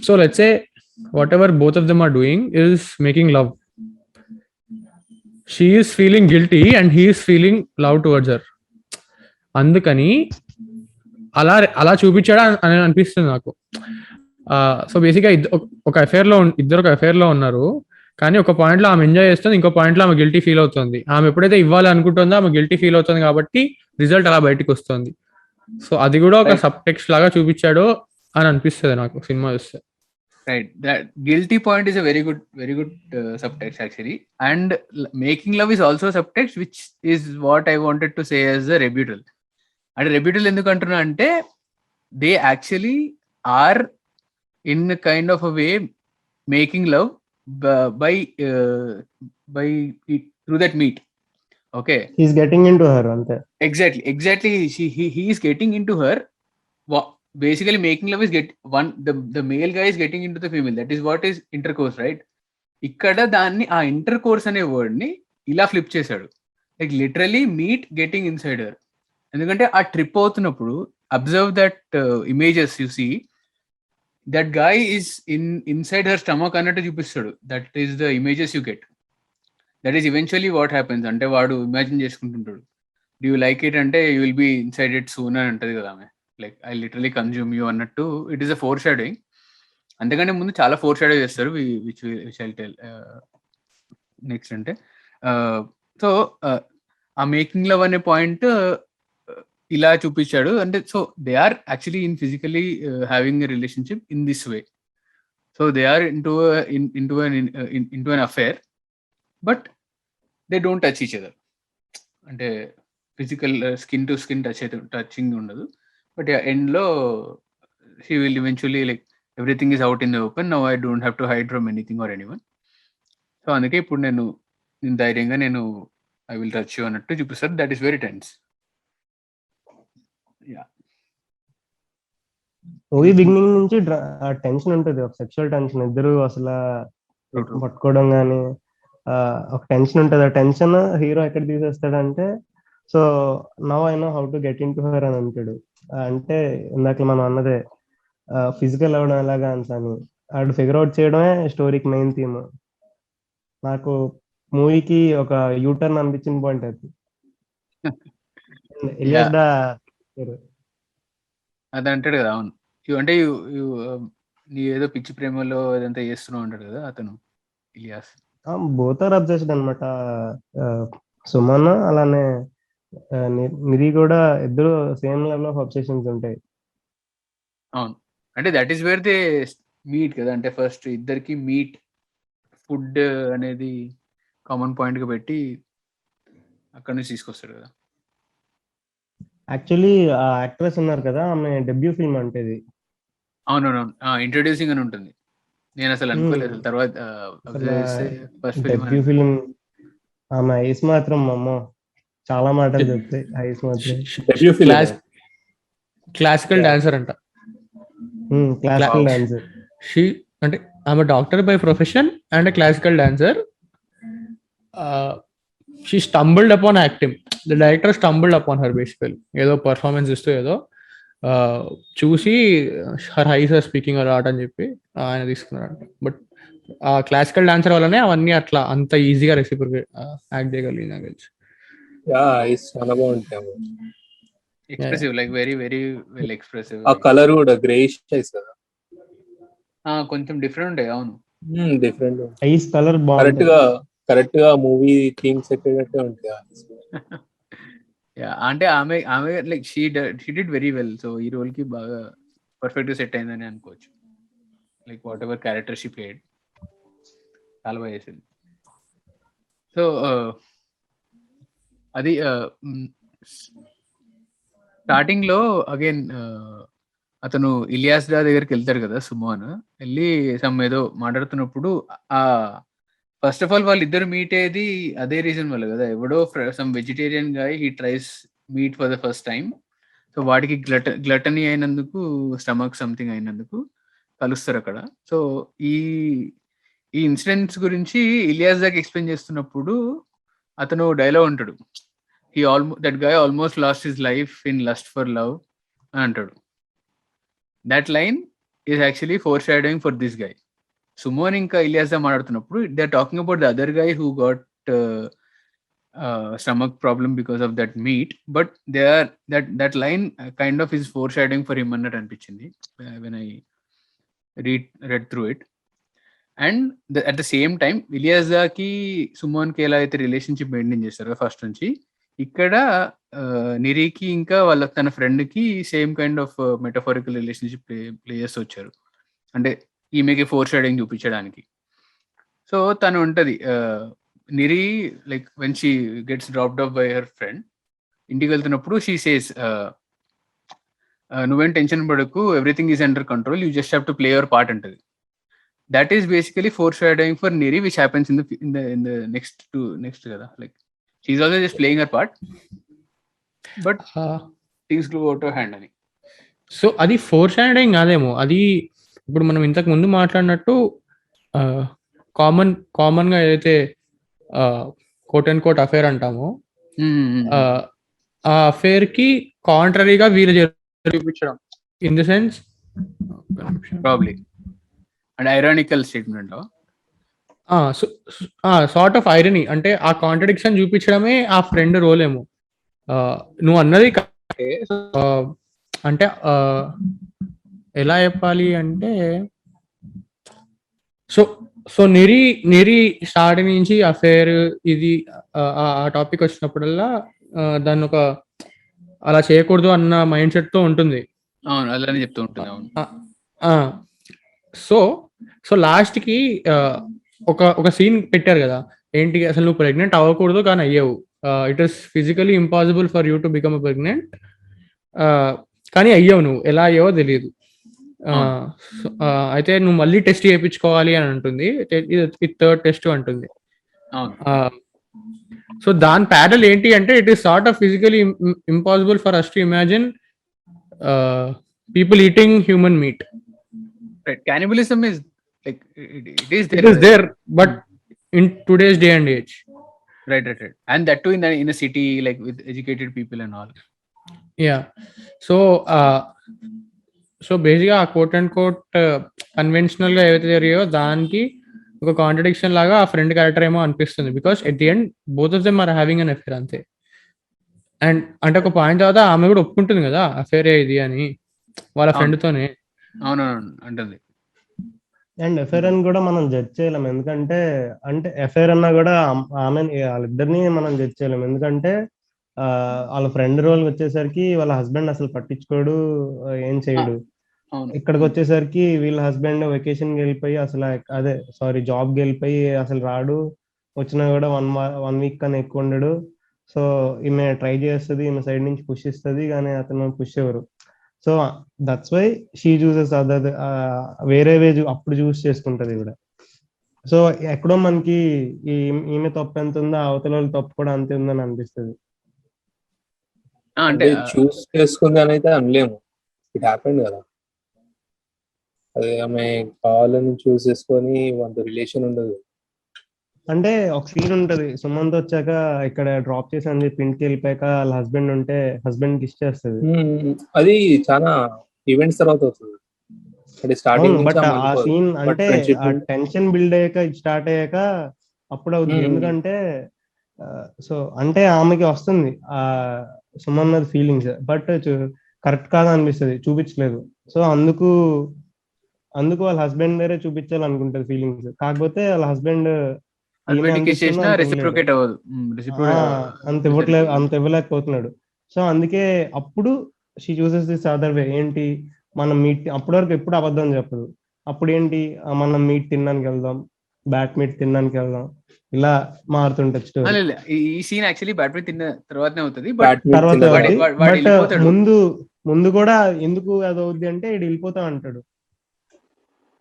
[SPEAKER 2] So let's say whatever both of them are doing is making love. She is feeling guilty and he is feeling love towards her. అందుకని అలా చూపించాడా అని అనిపిస్తుంది నాకు. సో బేసిక్గా ఒక అఫేర్లో ఇద్దరు ఒక అఫేర్లో ఉన్నారు, కానీ ఒక పాయింట్లో ఆమె ఎంజాయ్ చేస్తుంది, ఇంకో పాయింట్లో ఆమె గిల్టీ ఫీల్ అవుతుంది. ఆమె ఎప్పుడైతే ఇవ్వాలి అనుకుంటుందో ఆమె గిల్టీ ఫీల్ అవుతుంది, కాబట్టి రిజల్ట్ అలా బయటకు వస్తుంది. సో అది కూడా ఒక సబ్ టెక్స్ట్ లాగా చూపించాడు అని అనిపిస్తుంది నాకు సినిమా చూస్తే.
[SPEAKER 1] Right, that guilty point is a very good subtext actually, and making love is also a subtext, which is what I wanted to say as a rebuttal. And rebuttal enduku antunna ante they actually are in a kind of a way making love by through that meat. Okay,
[SPEAKER 4] he's getting into her ante.
[SPEAKER 1] Exactly he is getting into her. Basically making love is the male guy is getting into the female. That is what is intercourse, right? ikkada danni aa intercourse ane word ni ila flip chesaadu, like literally meat getting inside her. Endukante aa trip avutunnappudu observe that images you see, that guy is inside her stomach annattu chupistadu. That is the images you get. That is eventually what happens. Ante vaadu imagine cheskuntuntadu, do you like it ante you will be inside it soon అని అంటది కదా ఆమె. Like I literally consume you అన్నట్టు it is a foreshadowing. అంతకంటే ముందు చాలా foreshadow చేస్తారు, which I tell next. అంటే సో ఆ మేకింగ్ లవ్ అనే పాయింట్ ఇలా చూపించాడు. అంటే so they are actually physically having a relationship in this way. So they are into an affair, but they don't touch each other. అంటే physical skin to skin touching ఉండదు. But yeah, end lo she will eventually, like, everything is out in the open now, I don't have to hide from anything or anyone. So అందుకే ఇప్పుడు నేను ధైర్యంగా I will touch you అన్నట్టు చూపిస్తారు. That is very tense. Yeah,
[SPEAKER 4] movie beginning నుంచి tension ఉంటుంది, ఒక sexual tension. ఇద్దరు అసలు పట్టుకోవడం కానీ ఒక టెన్షన్ ఉంటుంది. ఆ టెన్షన్ హీరో ఎక్కడ తీసేస్తాడంటే, so now I know how to get in to her అని అంటాడు. అంటే ఇందాక మనం అన్నదే ఫిజికల్ అవ్వడం ఎలాగా అని ఆడు ఫిగర్ అవుట్ చేయడమే స్టోరీకి మెయిన్ థీమ్. నాకు మూవీకి ఒక యూటర్న్ అనిపించిన పాయింట్ అది.
[SPEAKER 1] అది అంటాడు కదా. అవును, అంటే నీ ఏదో పిచ్చి ప్రేమలో ఇదంతా చేస్తున్నావు అంటాడు కదా అతను, ఇలియాస్.
[SPEAKER 4] బోత్ ఆర్ అబ్జెస్డ్ అనమాట. సుమన్ అలానే నిధి కూడా ఇద్దరు సేమ్ లెవెల్ ఆఫ్ అబ్సెషన్స్ ఉంటాయి.
[SPEAKER 1] అవును, అంటే that is where they meet కదా. అంటే ఫస్ట్ ఇద్దరికి మీట్ ఫుడ్ అనేది కామన్ పాయింట్ గా పెట్టి అక్కడ నుంచి తీసుకొస్తాడు కదా.
[SPEAKER 4] యాక్చువల్లీ ఆ యాక్ట్రెస్ ఉన్నారు కదా, ఆమె డెబ్యూ ఫిల్మ్ అంటే ఇది.
[SPEAKER 1] అవునవును, ఇంట్రొడ్యూసింగ్ అని ఉంటుంది. నేను అసలు అనుకోలేదు. తర్వాత
[SPEAKER 4] డెబ్యూ ఫిల్మ్ ఆమె ఐస్ మాత్రం అమ్మో చాలా మాటలు చెప్తాయి. ఐస్ మాత్రం
[SPEAKER 2] క్లాసికల్ డాన్సర్ అంట.
[SPEAKER 4] Classical dancer.
[SPEAKER 2] షీ అంటే ఆమె doctor by profession and classical dancer. She stumbled upon acting. The director stumbled upon her basically. ఏదో పర్ఫార్మెన్స్ ఇస్తూ ఏదో చూసి her eyes are speaking a lot అని చెప్పి ఆయన తీసుకున్నారంట. బట్ ఆ క్లాసికల్ డాన్సర్ వల్లనే అవన్నీ అట్లా అంత ఈజీగా రెసిప్రొకేట్ యాక్ట్ చేయగలిగింది నాకు తెలిసి.
[SPEAKER 3] చాలా బాగుంటాయి.
[SPEAKER 1] Expressive, like very very well expressive.
[SPEAKER 3] ఆ కలర్ కూడా గ్రేయిష్ ఐస్ కదా,
[SPEAKER 1] కొంచెం డిఫరెంట్ ఉంటాయి. అవును,
[SPEAKER 3] డిఫరెంట్
[SPEAKER 4] ఐస్ కలర్ బాగుంది.
[SPEAKER 3] కరెక్ట్ గా మూవీ థీమ్ సెట్ అయ్యేట్టే ఉంటాయి.
[SPEAKER 1] అంటే ఆమె like she did very well. So ఈ రోల్ కి బాగా పర్ఫెక్ట్ గా సెట్ అయిందని అనుకోవచ్చు. Like what ever character she played చాలా బాగా చేసింది. సో అది స్టార్టింగ్ లో అగైన్ అతను ఇలియాస్ దా దగ్గరికి వెళ్తారు కదా, సుమోన్ వెళ్ళి సమ్ ఏదో మాట్లాడుతున్నప్పుడు ఫస్ట్ ఆఫ్ ఆల్ వాళ్ళిద్దరు మీట్ అయ్యేది అదే రీజన్ వల్ల కదా. ఎవడో some vegetarian guy he tries meat for the first time. So వాడికి గ్లటనీ అయినందుకు, స్టమక్ సంథింగ్ అయినందుకు కలుస్తారు అక్కడ. సో ఈ ఈ ఇన్సిడెంట్స్ గురించి ఇలియాస్ దాకా ఎక్స్ప్లెయిన్ చేస్తున్నప్పుడు అతను డైలాగ్ ఉంటాడు, that guy almost lost his life in lust for love అని అంటాడు. That line is actually foreshadowing for this guy. Sumon ఇంకా ఇలియాస్ దా మాట్లాడుతున్నప్పుడు they are talking about the other guy who got stomach problem because of that meat, but that line kind of is foreshadowing for him అన్నట్టు అనిపించింది when I read through it. And at the same time ఇలియాజాకి సుమోన్కి ఎలా అయితే relationship maintain చేస్తారో first నుంచి, ఇక్కడ నిరికి ఇంకా వాళ్ళ తన ఫ్రెండ్కి same kind of metaphorical relationship play చేస్తూ వచ్చారు. అంటే ఈమెకి ఫోర్ షాడోయింగ్ చూపించడానికి. సో తను ఉంటుంది Niri, like when she gets dropped off by her friend, ఇంటికి వెళ్తున్నప్పుడు షీ సేస్ నువ్వేం టెన్షన్ పడకు, everything is under control, you just have to play your part అంటది. That is basically foreshadowing for Niri which happens in the next కదా, like she is also just playing her part but things go out of hand అని.
[SPEAKER 2] So అది foreshadowing కాదేమో, అది ఇప్పుడు మనం ఇంతకు ముందు మాట్లాడినట్టు కామన్గా ఏదైతే కోట్ అండ్ కోట్ అఫేర్ అంటామో, ఆ అఫేర్ కి కాంట్రరీగా వీళ్ళు చూపించడం, in the sense
[SPEAKER 1] probably and ironical statement,
[SPEAKER 2] sort of irony, అంటే ఆ కాంట్రడిక్షన్ చూపించడమే ఆ ఫ్రెండ్ రోల్ ఏమో. నువ్వు అన్నది అంటే ఎలా చెప్పాలి అంటే, సో నిరి స్టార్టింగ్ నుంచి అఫేర్ ఇది ఆ టాపిక్ వచ్చినప్పుడల్లా దాన్ని ఒక అలా చేయకూడదు అన్న మైండ్ సెట్ తో ఉంటుంది.
[SPEAKER 1] అవును, అలానే చెప్తూ ఉంటుంది.
[SPEAKER 2] అవును. సో లాస్ట్ కి ఒక సీన్ పెట్టారు కదా, ఏంటి అసలు నువ్వు ప్రెగ్నెంట్ అవ్వకూడదు కానీ అయ్యావు, it is physically impossible for you to become pregnant, కానీ అయ్యావు, నువ్వు ఎలా అయ్యావో తెలియదు, అయితే నువ్వు మళ్ళీ టెస్ట్ చేయించుకోవాలి అని అంటుంది, ఇది థర్డ్ టెస్ట్ అంటుంది. సో దాని ప్యారల్ ఏంటి అంటే, it is sort of physically impossible for us to imagine people eating human meat.
[SPEAKER 1] Cannibalism is like it is
[SPEAKER 2] there, but in today's day and age,
[SPEAKER 1] right. And that too in a city, like with educated people and all.
[SPEAKER 2] Yeah. So బేసిక్గా ఆ coat and coat conventional గా ఏవైతే జరిగాయో దానికి ఒక contradiction లాగా ఆ friend character ఏమో అనిపిస్తుంది, because at the end both of them are having an affair అంతే. అండ్ అంటే ఒక పాయింట్ తర్వాత ఆమె కూడా ఒప్పుకుంటుంది కదా అఫేరే ఇది అని వాళ్ళ ఫ్రెండ్ తోనే.
[SPEAKER 1] అవునవును అంటుంది.
[SPEAKER 4] అండ్ అఫేర్ అని కూడా మనం జడ్జ్ చేయలేం, ఎందుకంటే అంటే అఫేర్ అన్నా కూడా ఆమె వాళ్ళిద్దరిని మనం జడ్జ్ చేయలేం, ఎందుకంటే వాళ్ళ ఫ్రెండ్ రోల్ వచ్చేసరికి వాళ్ళ హస్బెండ్ అసలు పట్టించుకోడు, ఏం చేయడు. ఇక్కడికి వచ్చేసరికి వీళ్ళ హస్బెండ్ వెకేషన్ వెళ్ళిపోయి అసలు జాబ్ వెళ్ళిపోయి అసలు రాడు, వచ్చినా కూడా 1 వీక్ కన్నా ఎక్కువ ఉండడు. సో ఈమె ట్రై చేస్తుంది, ఈమె సైడ్ నుంచి పుష్ ఇస్తుంది, కానీ అతను పుష్ ఎవరు. So that's why she chooses other, వేరే వే అప్పుడు చూస్ చేసుకుంటది కూడా. సో ఎక్కడో మనకి ఈమె తప్పు ఎంత ఉందో అవతల వాళ్ళ తప్పు కూడా అంతే ఉందని అనిపిస్తుంది.
[SPEAKER 3] అంటే చూస్ చేసుకుంది అని అయితే అనలేము, ఇట్ హ్యాపెండ్ కదా. అదే ఆమె కావాలని చూస్ చేసుకొని వాళ్ళ రిలేషన్ ఉండదు.
[SPEAKER 4] అంటే ఒక సీన్ ఉంటది, సుమంత్ వచ్చాక ఇక్కడ డ్రాప్ చేసి అని చెప్పి ఇంటికి వెళ్ళిపోయాక వాళ్ళ హస్బెండ్ ఉంటే హస్బెండ్ కి ఇచ్చేస్తుంది.
[SPEAKER 3] అది చాలా ఈవెంట్స్ తర్వాత అవుతుంది.
[SPEAKER 4] బట్ ఆ సీన్ అంటే ఆ టెన్షన్ బిల్డ్ అయ్యాక స్టార్ట్ అయ్యాక అప్పుడు అవుతుంది, ఎందుకంటే సో అంటే ఆమెకి వస్తుంది ఆ సుమన్ ఫీలింగ్స్, బట్ కరెక్ట్ కాదు అనిపిస్తుంది, చూపించలేదు. సో అందుకు వాళ్ళ హస్బెండ్ దగ్గరే చూపించాలనుకుంటది ఫీలింగ్స్, కాకపోతే వాళ్ళ హస్బెండ్ అంత ఇవ్వలేకపోతున్నాడు. సో అందుకే అప్పుడు she chooses this other way, ఏంటి మనం మీట్ అప్పటి వరకు ఎప్పుడు అబద్ధం చెప్పదు, అప్పుడు ఏంటి మనం మీట్ తినడానికి వెళ్దాం, బ్యాట్ మీట్ తినడానికి వెళ్దాం, ఇలా మారుతుంటచ్చు.
[SPEAKER 1] ఈ సీన్ యాక్చువల్లీ బ్యాట్ మీట్ తిన్న తర్వాతనే అవుతుంది,
[SPEAKER 4] బట్ ముందు కూడా ఎందుకు అది అవుద్ది అంటే ఇది వెళ్ళిపోతా అంటాడు.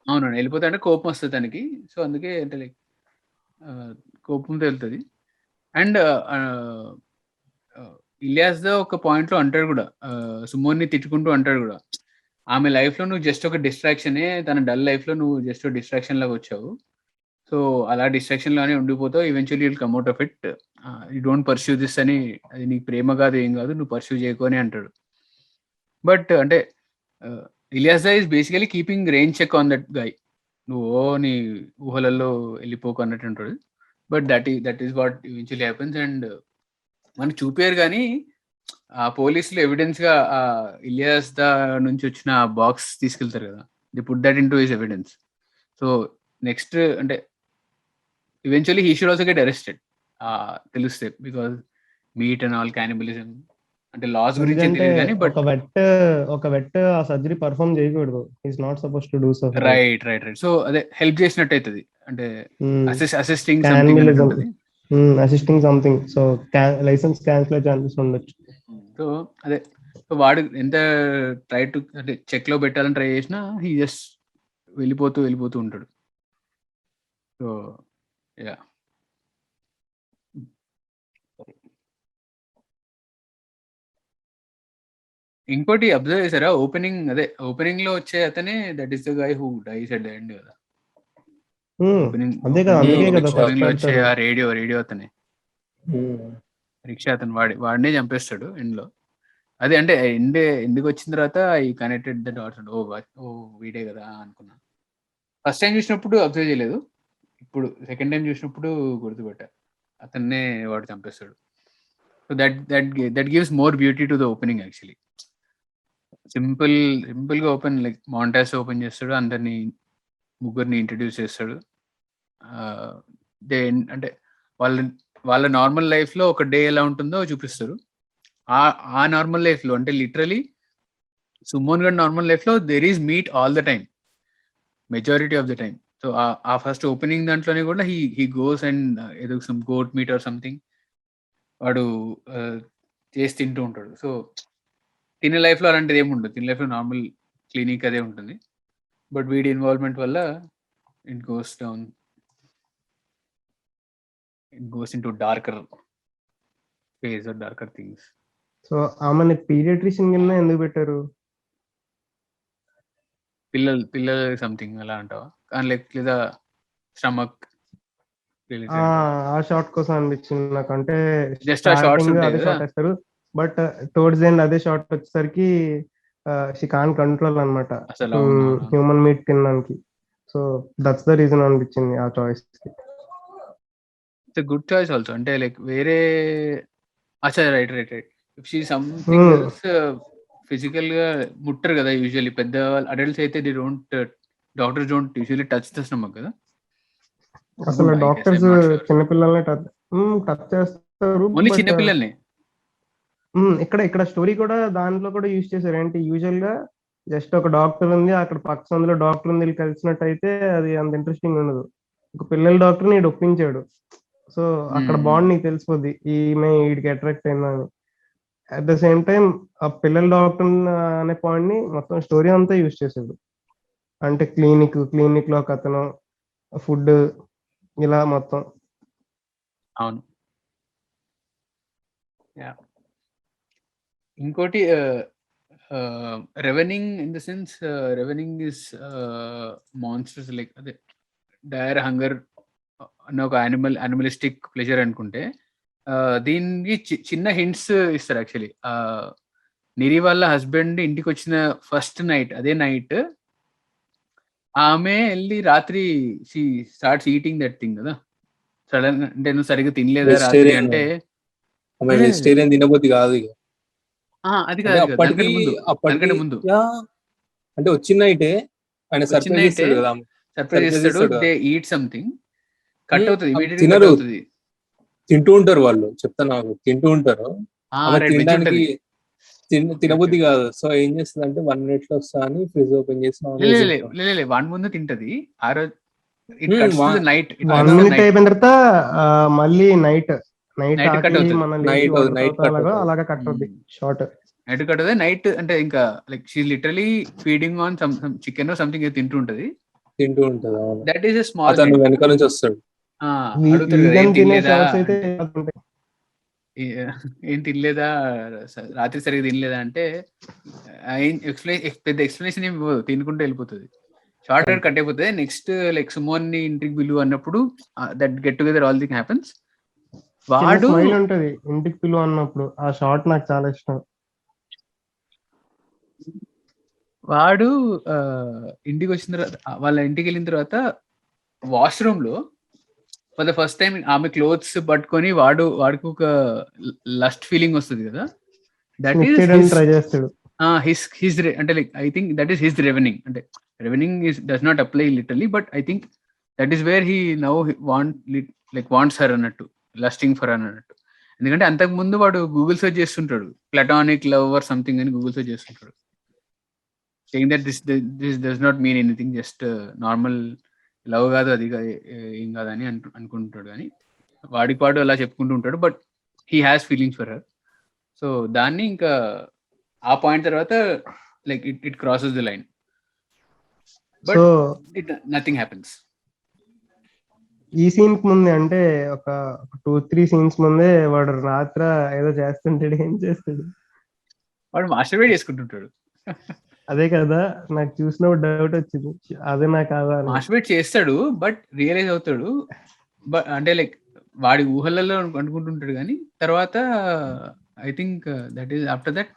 [SPEAKER 1] అవునండి, వెళ్ళిపోతా అంటే కోపం వస్తుంది తనకి. సో అందుకే అంటే లైక్ కోపంతో వెళ్తుంది. అండ్ ఇలియాస్ ఒక పాయింట్ లో అంటాడు కూడా, సుమోన్ని తిట్టుకుంటూ అంటాడు కూడా, ఆమె లైఫ్ లో నువ్వు జస్ట్ ఒక డిస్ట్రాక్షనే, తన డల్ లైఫ్ లో నువ్వు జస్ట్ డిస్ట్రాక్షన్ లాగా వచ్చావు, సో అలా డిస్ట్రాక్షన్ లానే ఉండిపోతావు, eventually will come out of it, you don't pursue this అని, అది నీకు ప్రేమ కాదు ఏం కాదు, నువ్వు పర్స్యూ చేయకు అని అంటాడు. బట్ అంటే Ilias is basically keeping range check on that guy, నువ్వు నీ ఊహలలో వెళ్ళిపోకు అన్నట్టు ఉంటాడు. But that is what eventually happens. And మనకు చూపారు కానీ ఆ పోలీసులు ఎవిడెన్స్ గా ఆ ఇలియాస్ నుంచి వచ్చిన బాక్స్ తీసుకెళ్తారు కదా, they put that in to his evidence. So next అంటే eventually he should also get arrested తెలిస్తే, because meat and all cannibalism అంటే లాస్ గురించి
[SPEAKER 4] ఎందుకంటే
[SPEAKER 1] తెలియదు కానీ, బట్
[SPEAKER 4] ఒక వెట్ ఆ సర్జరీ పర్ఫామ్ చేయకూడదు. Is not suppose to do so.
[SPEAKER 1] Right. So అదే హెల్ప్ చేసినట్టు అవుతుంది, అంటే అసిస్టింగ్
[SPEAKER 4] Cannibalism.
[SPEAKER 1] ఉంటుంది.
[SPEAKER 4] Assisting something. So license cancel అయ్యే ఛాన్సెస్ ఉండొచ్చు.
[SPEAKER 1] సో అదే, సో వాడు ఎంత ట్రై టు అంటే చెక్ లో పెట్టాలని ట్రై చేసినా హీ జస్ట్ వెళ్ళిపోతూ ఉంటాడు. సో యా, ఇంకోటి అబ్జర్వ్ చేశారా, ఓపెనింగ్ లో వచ్చే అతనే that is the guy who dice at the end కదా.
[SPEAKER 4] అదే కదా, అందుకే కదా
[SPEAKER 1] ఓపెనింగ్ లో వచ్చే ఆ రేడియో అతనే,
[SPEAKER 3] ఉమ్.
[SPEAKER 1] రిక్షా అతను వాడినే చంపేస్తాడు ఎండ్ లో. అదే అంటే ఎందుకు వచ్చిన తర్వాత ఈ కనెక్టెడ్ ద డాట్స్, ఓ వీడే కదా అనుకున్నా. ఫస్ట్ టైం చూసినప్పుడు అబ్జర్వ్ చేయలేదు, ఇప్పుడు సెకండ్ టైం చూసినప్పుడు గుర్తుపెట్టా, అతన్నే వాడు చంపేస్తాడు. So that gives more beauty to the opening actually. Simple గా ఓపెన్, లైక్ మాంటాస్ ఓపెన్ చేస్తాడు, అందరినీ ముగ్గురిని ఇంట్రడ్యూస్ చేస్తాడు. అంటే వాళ్ళ నార్మల్ లైఫ్ లో ఒక డే ఎలా ఉంటుందో చూపిస్తారు. ఆ నార్మల్ లైఫ్ లో అంటే లిటరలీ సుమోన్ గడ్ నార్మల్ లైఫ్ లో there is meat all the time, majority of the time. So ఆ ఫస్ట్ ఓపెనింగ్ దాంట్లోనే కూడా హీ గోస్ అండ్ ఏదో some goat meat or something వాడు చేసి తింటూ ఉంటాడు. సో తినే లైఫ్ లో అలాంటిది ఏమి ఉండదు, తినే లైఫ్ లో నార్మల్ క్లినిక్ అదే ఉంటుంది. బట్ వీడి ఇన్వాల్వ్మెంట్ వల్ల it goes down, it goes into darker phase or darker things.
[SPEAKER 4] So ఆమెని పీడియాట్రిషియన్ కింద ఎందుకు పెట్టారు?
[SPEAKER 1] పిల్లలు సంథింగ్ అలా అంటావా, కానీ లేదా స్టమక్
[SPEAKER 4] ఆ షార్ట్ కోసం అనిపించింది నాకు. అంటే
[SPEAKER 1] జస్ట్ ఆ షార్ట్స్
[SPEAKER 4] స్టార్టింగ్
[SPEAKER 1] ఉంటాయి
[SPEAKER 4] అదే
[SPEAKER 1] కదా.
[SPEAKER 4] షార్ట్ వేస్తారు, బట్ టువర్డ్స్ ఎండ్ అదే షార్ట్ వచ్చేసరికి షీ కాన్ కంట్రోల్ అనమాట
[SPEAKER 1] అసలు అవును.
[SPEAKER 4] హ్యూమన్ మీట్ తినడానికి. సో దట్స్ ద రీజన్ అనిపించింది ఆ చాయిస్ కి.
[SPEAKER 1] ఇట్స్ గుడ్ చాయిస్ ఆల్సో, అంటే లైక్ వేరే అచ్చా right if she something else physical గా ముట్టరు కదా యూజువల్లీ, పెద్ద అడల్ట్స్ అయితే doctors don't usually touch the stomach కదా.
[SPEAKER 4] అసలు డాక్టర్స్ చిన్నపిల్లల్ని టచ్ చేస్తారు,
[SPEAKER 1] ఓన్లీ చిన్నపిల్లల్ని.
[SPEAKER 4] ఇక్కడ స్టోరీ కూడా దాంట్లో కూడా యూజ్ చేశారు. ఏంటి యూజువల్ గా జస్ట్ ఒక డాక్టర్ ఉంది, అక్కడ పక్క సందులో డాక్టర్ ఉంది, కలిసినట్టు అయితే అది అంత ఇంట్రెస్టింగ్ ఉండదు. ఒక పిల్లల డాక్టర్ నీడు ఒప్పించాడు, సో అక్కడ బాండ్ నీకు తెలిసిపోద్ది ఈమె వీడికి అట్రాక్ట్ అయిందని. అట్ ద సేమ్ టైం ఆ పిల్లల డాక్టర్ అనే పాయింట్ ని మొత్తం స్టోరీ అంతా యూజ్ చేశాడు. అంటే క్లినిక్ లో ఒక అతను, ఫుడ్, ఇలా మొత్తం.
[SPEAKER 1] అవును. ఇంకోటి ravening in the sense, ravening is monsters, like అదే డైర్ హంగర్ అన్న ఒక యానిమలిస్టిక్ ప్లెజర్ అనుకుంటే, దీనికి చిన్న హింట్స్ ఇస్తారు యాక్చువల్లీ. నిరి వాళ్ళ హస్బెండ్ ఇంటికి వచ్చిన ఫస్ట్ నైట్, అదే నైట్ ఆమె వెళ్ళి రాత్రి she starts eating that thing కదా. సడన్ అంటే నువ్వు సరిగ్గా తినలేదా రాత్రి అంటే,
[SPEAKER 3] వెజిటేరియన్ తినబోద్ది కాదు ఇక.
[SPEAKER 1] అది కాదు దానికంటే ముందు
[SPEAKER 3] అంటే వచ్చిన నైటే ఆయన సర్ప్రైజ్ చేస్తాడు కదా,
[SPEAKER 1] సర్ప్రైజ్ చేస్తాడు. దే ఈట్ సంథింగ్, కట్ అవుతుంది ఇమిడియట్లీ,
[SPEAKER 3] తినరు,
[SPEAKER 1] కట్ అవుతుంది.
[SPEAKER 3] తింటూ ఉంటారు వాళ్ళు, చెప్తా నాకు, తింటూ ఉంటారు. తినడానికి తినబుద్ధి కాదు. సో ఏం చేస్తుంది అంటే 1 minute లో వస్తా అని ఫ్రిడ్జ్ ఓపెన్ చేసి
[SPEAKER 1] వాడి ముందు తింటది. ఆ రోజు నైట్
[SPEAKER 4] 1 minute అయిపోయిన తర్వాత మళ్ళీ నైట్
[SPEAKER 1] కట్
[SPEAKER 4] అవుతుంది, అలాగా కట్ అవుతుంది షార్ట్.
[SPEAKER 1] నైట్ కట్ అవుతుంది. నైట్ అంటే ఇంకా like she literally feeding on some chicken something తింటూ ఉంటది. దట్ ఈస్ ఎ స్మాల్,
[SPEAKER 3] వెనక నుంచి వస్తాడు.
[SPEAKER 1] ఏం తినలేదా, రాత్రి సరిగ్గా తినలేదా అంటే పెద్ద ఎక్స్ప్లెనేషన్ ఏమి ఇవ్వదు, తినుకుంటూ వెళ్ళిపోతుంది. షార్ట్ కట్ కట్ అయిపోతుంది. నెక్స్ట్ లైక్ సుమోన్ ని ఇంటికి పిలువు అన్నప్పుడు that get together all thing happens. వాడు
[SPEAKER 4] స్మైల్ ఉంటది ఇంటికి పిలువ అన్నప్పుడు, ఆ షార్ట్ నాకు చాలా ఇష్టం.
[SPEAKER 1] వాడు ఇంటికి వచ్చిన తర్వాత, వాళ్ళ ఇంటికి వెళ్ళిన తర్వాత వాష్రూమ్ లో ఫర్ ద ఫస్ట్ టైం ఆమె క్లోత్స్ పట్టుకొని వాడికి ఒక లస్ట్ ఫీలింగ్ వస్తుంది కదా. దట్ ఈస్
[SPEAKER 4] ట్రై చేస్తాడు.
[SPEAKER 1] హిస్ అంటే like I think that is his ravening. అంటే ravening does not apply literally, but I think that is where he now wants her అన్నట్టు, లస్టింగ్ ఫర్ అన్నట్టు. ఎందుకంటే అంతకు ముందు వాడు గూగుల్ సెర్చ్ చేస్తుంటాడు, ప్లాటానిక్ లవ్ ఆర్ సంథింగ్ అని గూగుల్ సెర్చ్ చేస్తుంటాడు, saying that this does not mean anything, just normal love కాదు, అది ఏం కాదని అనుకుంటాడు. కానీ వాడికి వాడు అలా చెప్పుకుంటూ ఉంటాడు, but he has feelings for her. So దాన్ని ఇంకా ఆ పాయింట్ తర్వాత like it crosses the line, but nothing happens.
[SPEAKER 4] ఈ సీన్ కి ముందే అంటే ఒక 2-3 సీన్స్ ముందే వాడు రాత్ర ఏదో చేస్తుంటాడు. ఏం చేస్తాడు
[SPEAKER 1] వాడు మాస్టర్బేట్ చేసుకుంటుంటాడు.
[SPEAKER 4] అదే కదా నాకు చూసినప్పుడు డౌట్ వచ్చింది, అదే నా కాదా.
[SPEAKER 1] మాస్టర్బేట్ చేస్తాడు బట్ రియలైజ్ అవుతాడు, బట్ అంటే లైక్ వాడి ఊహలలో అనుకుంటుంటాడు. కానీ తర్వాత I think that is after that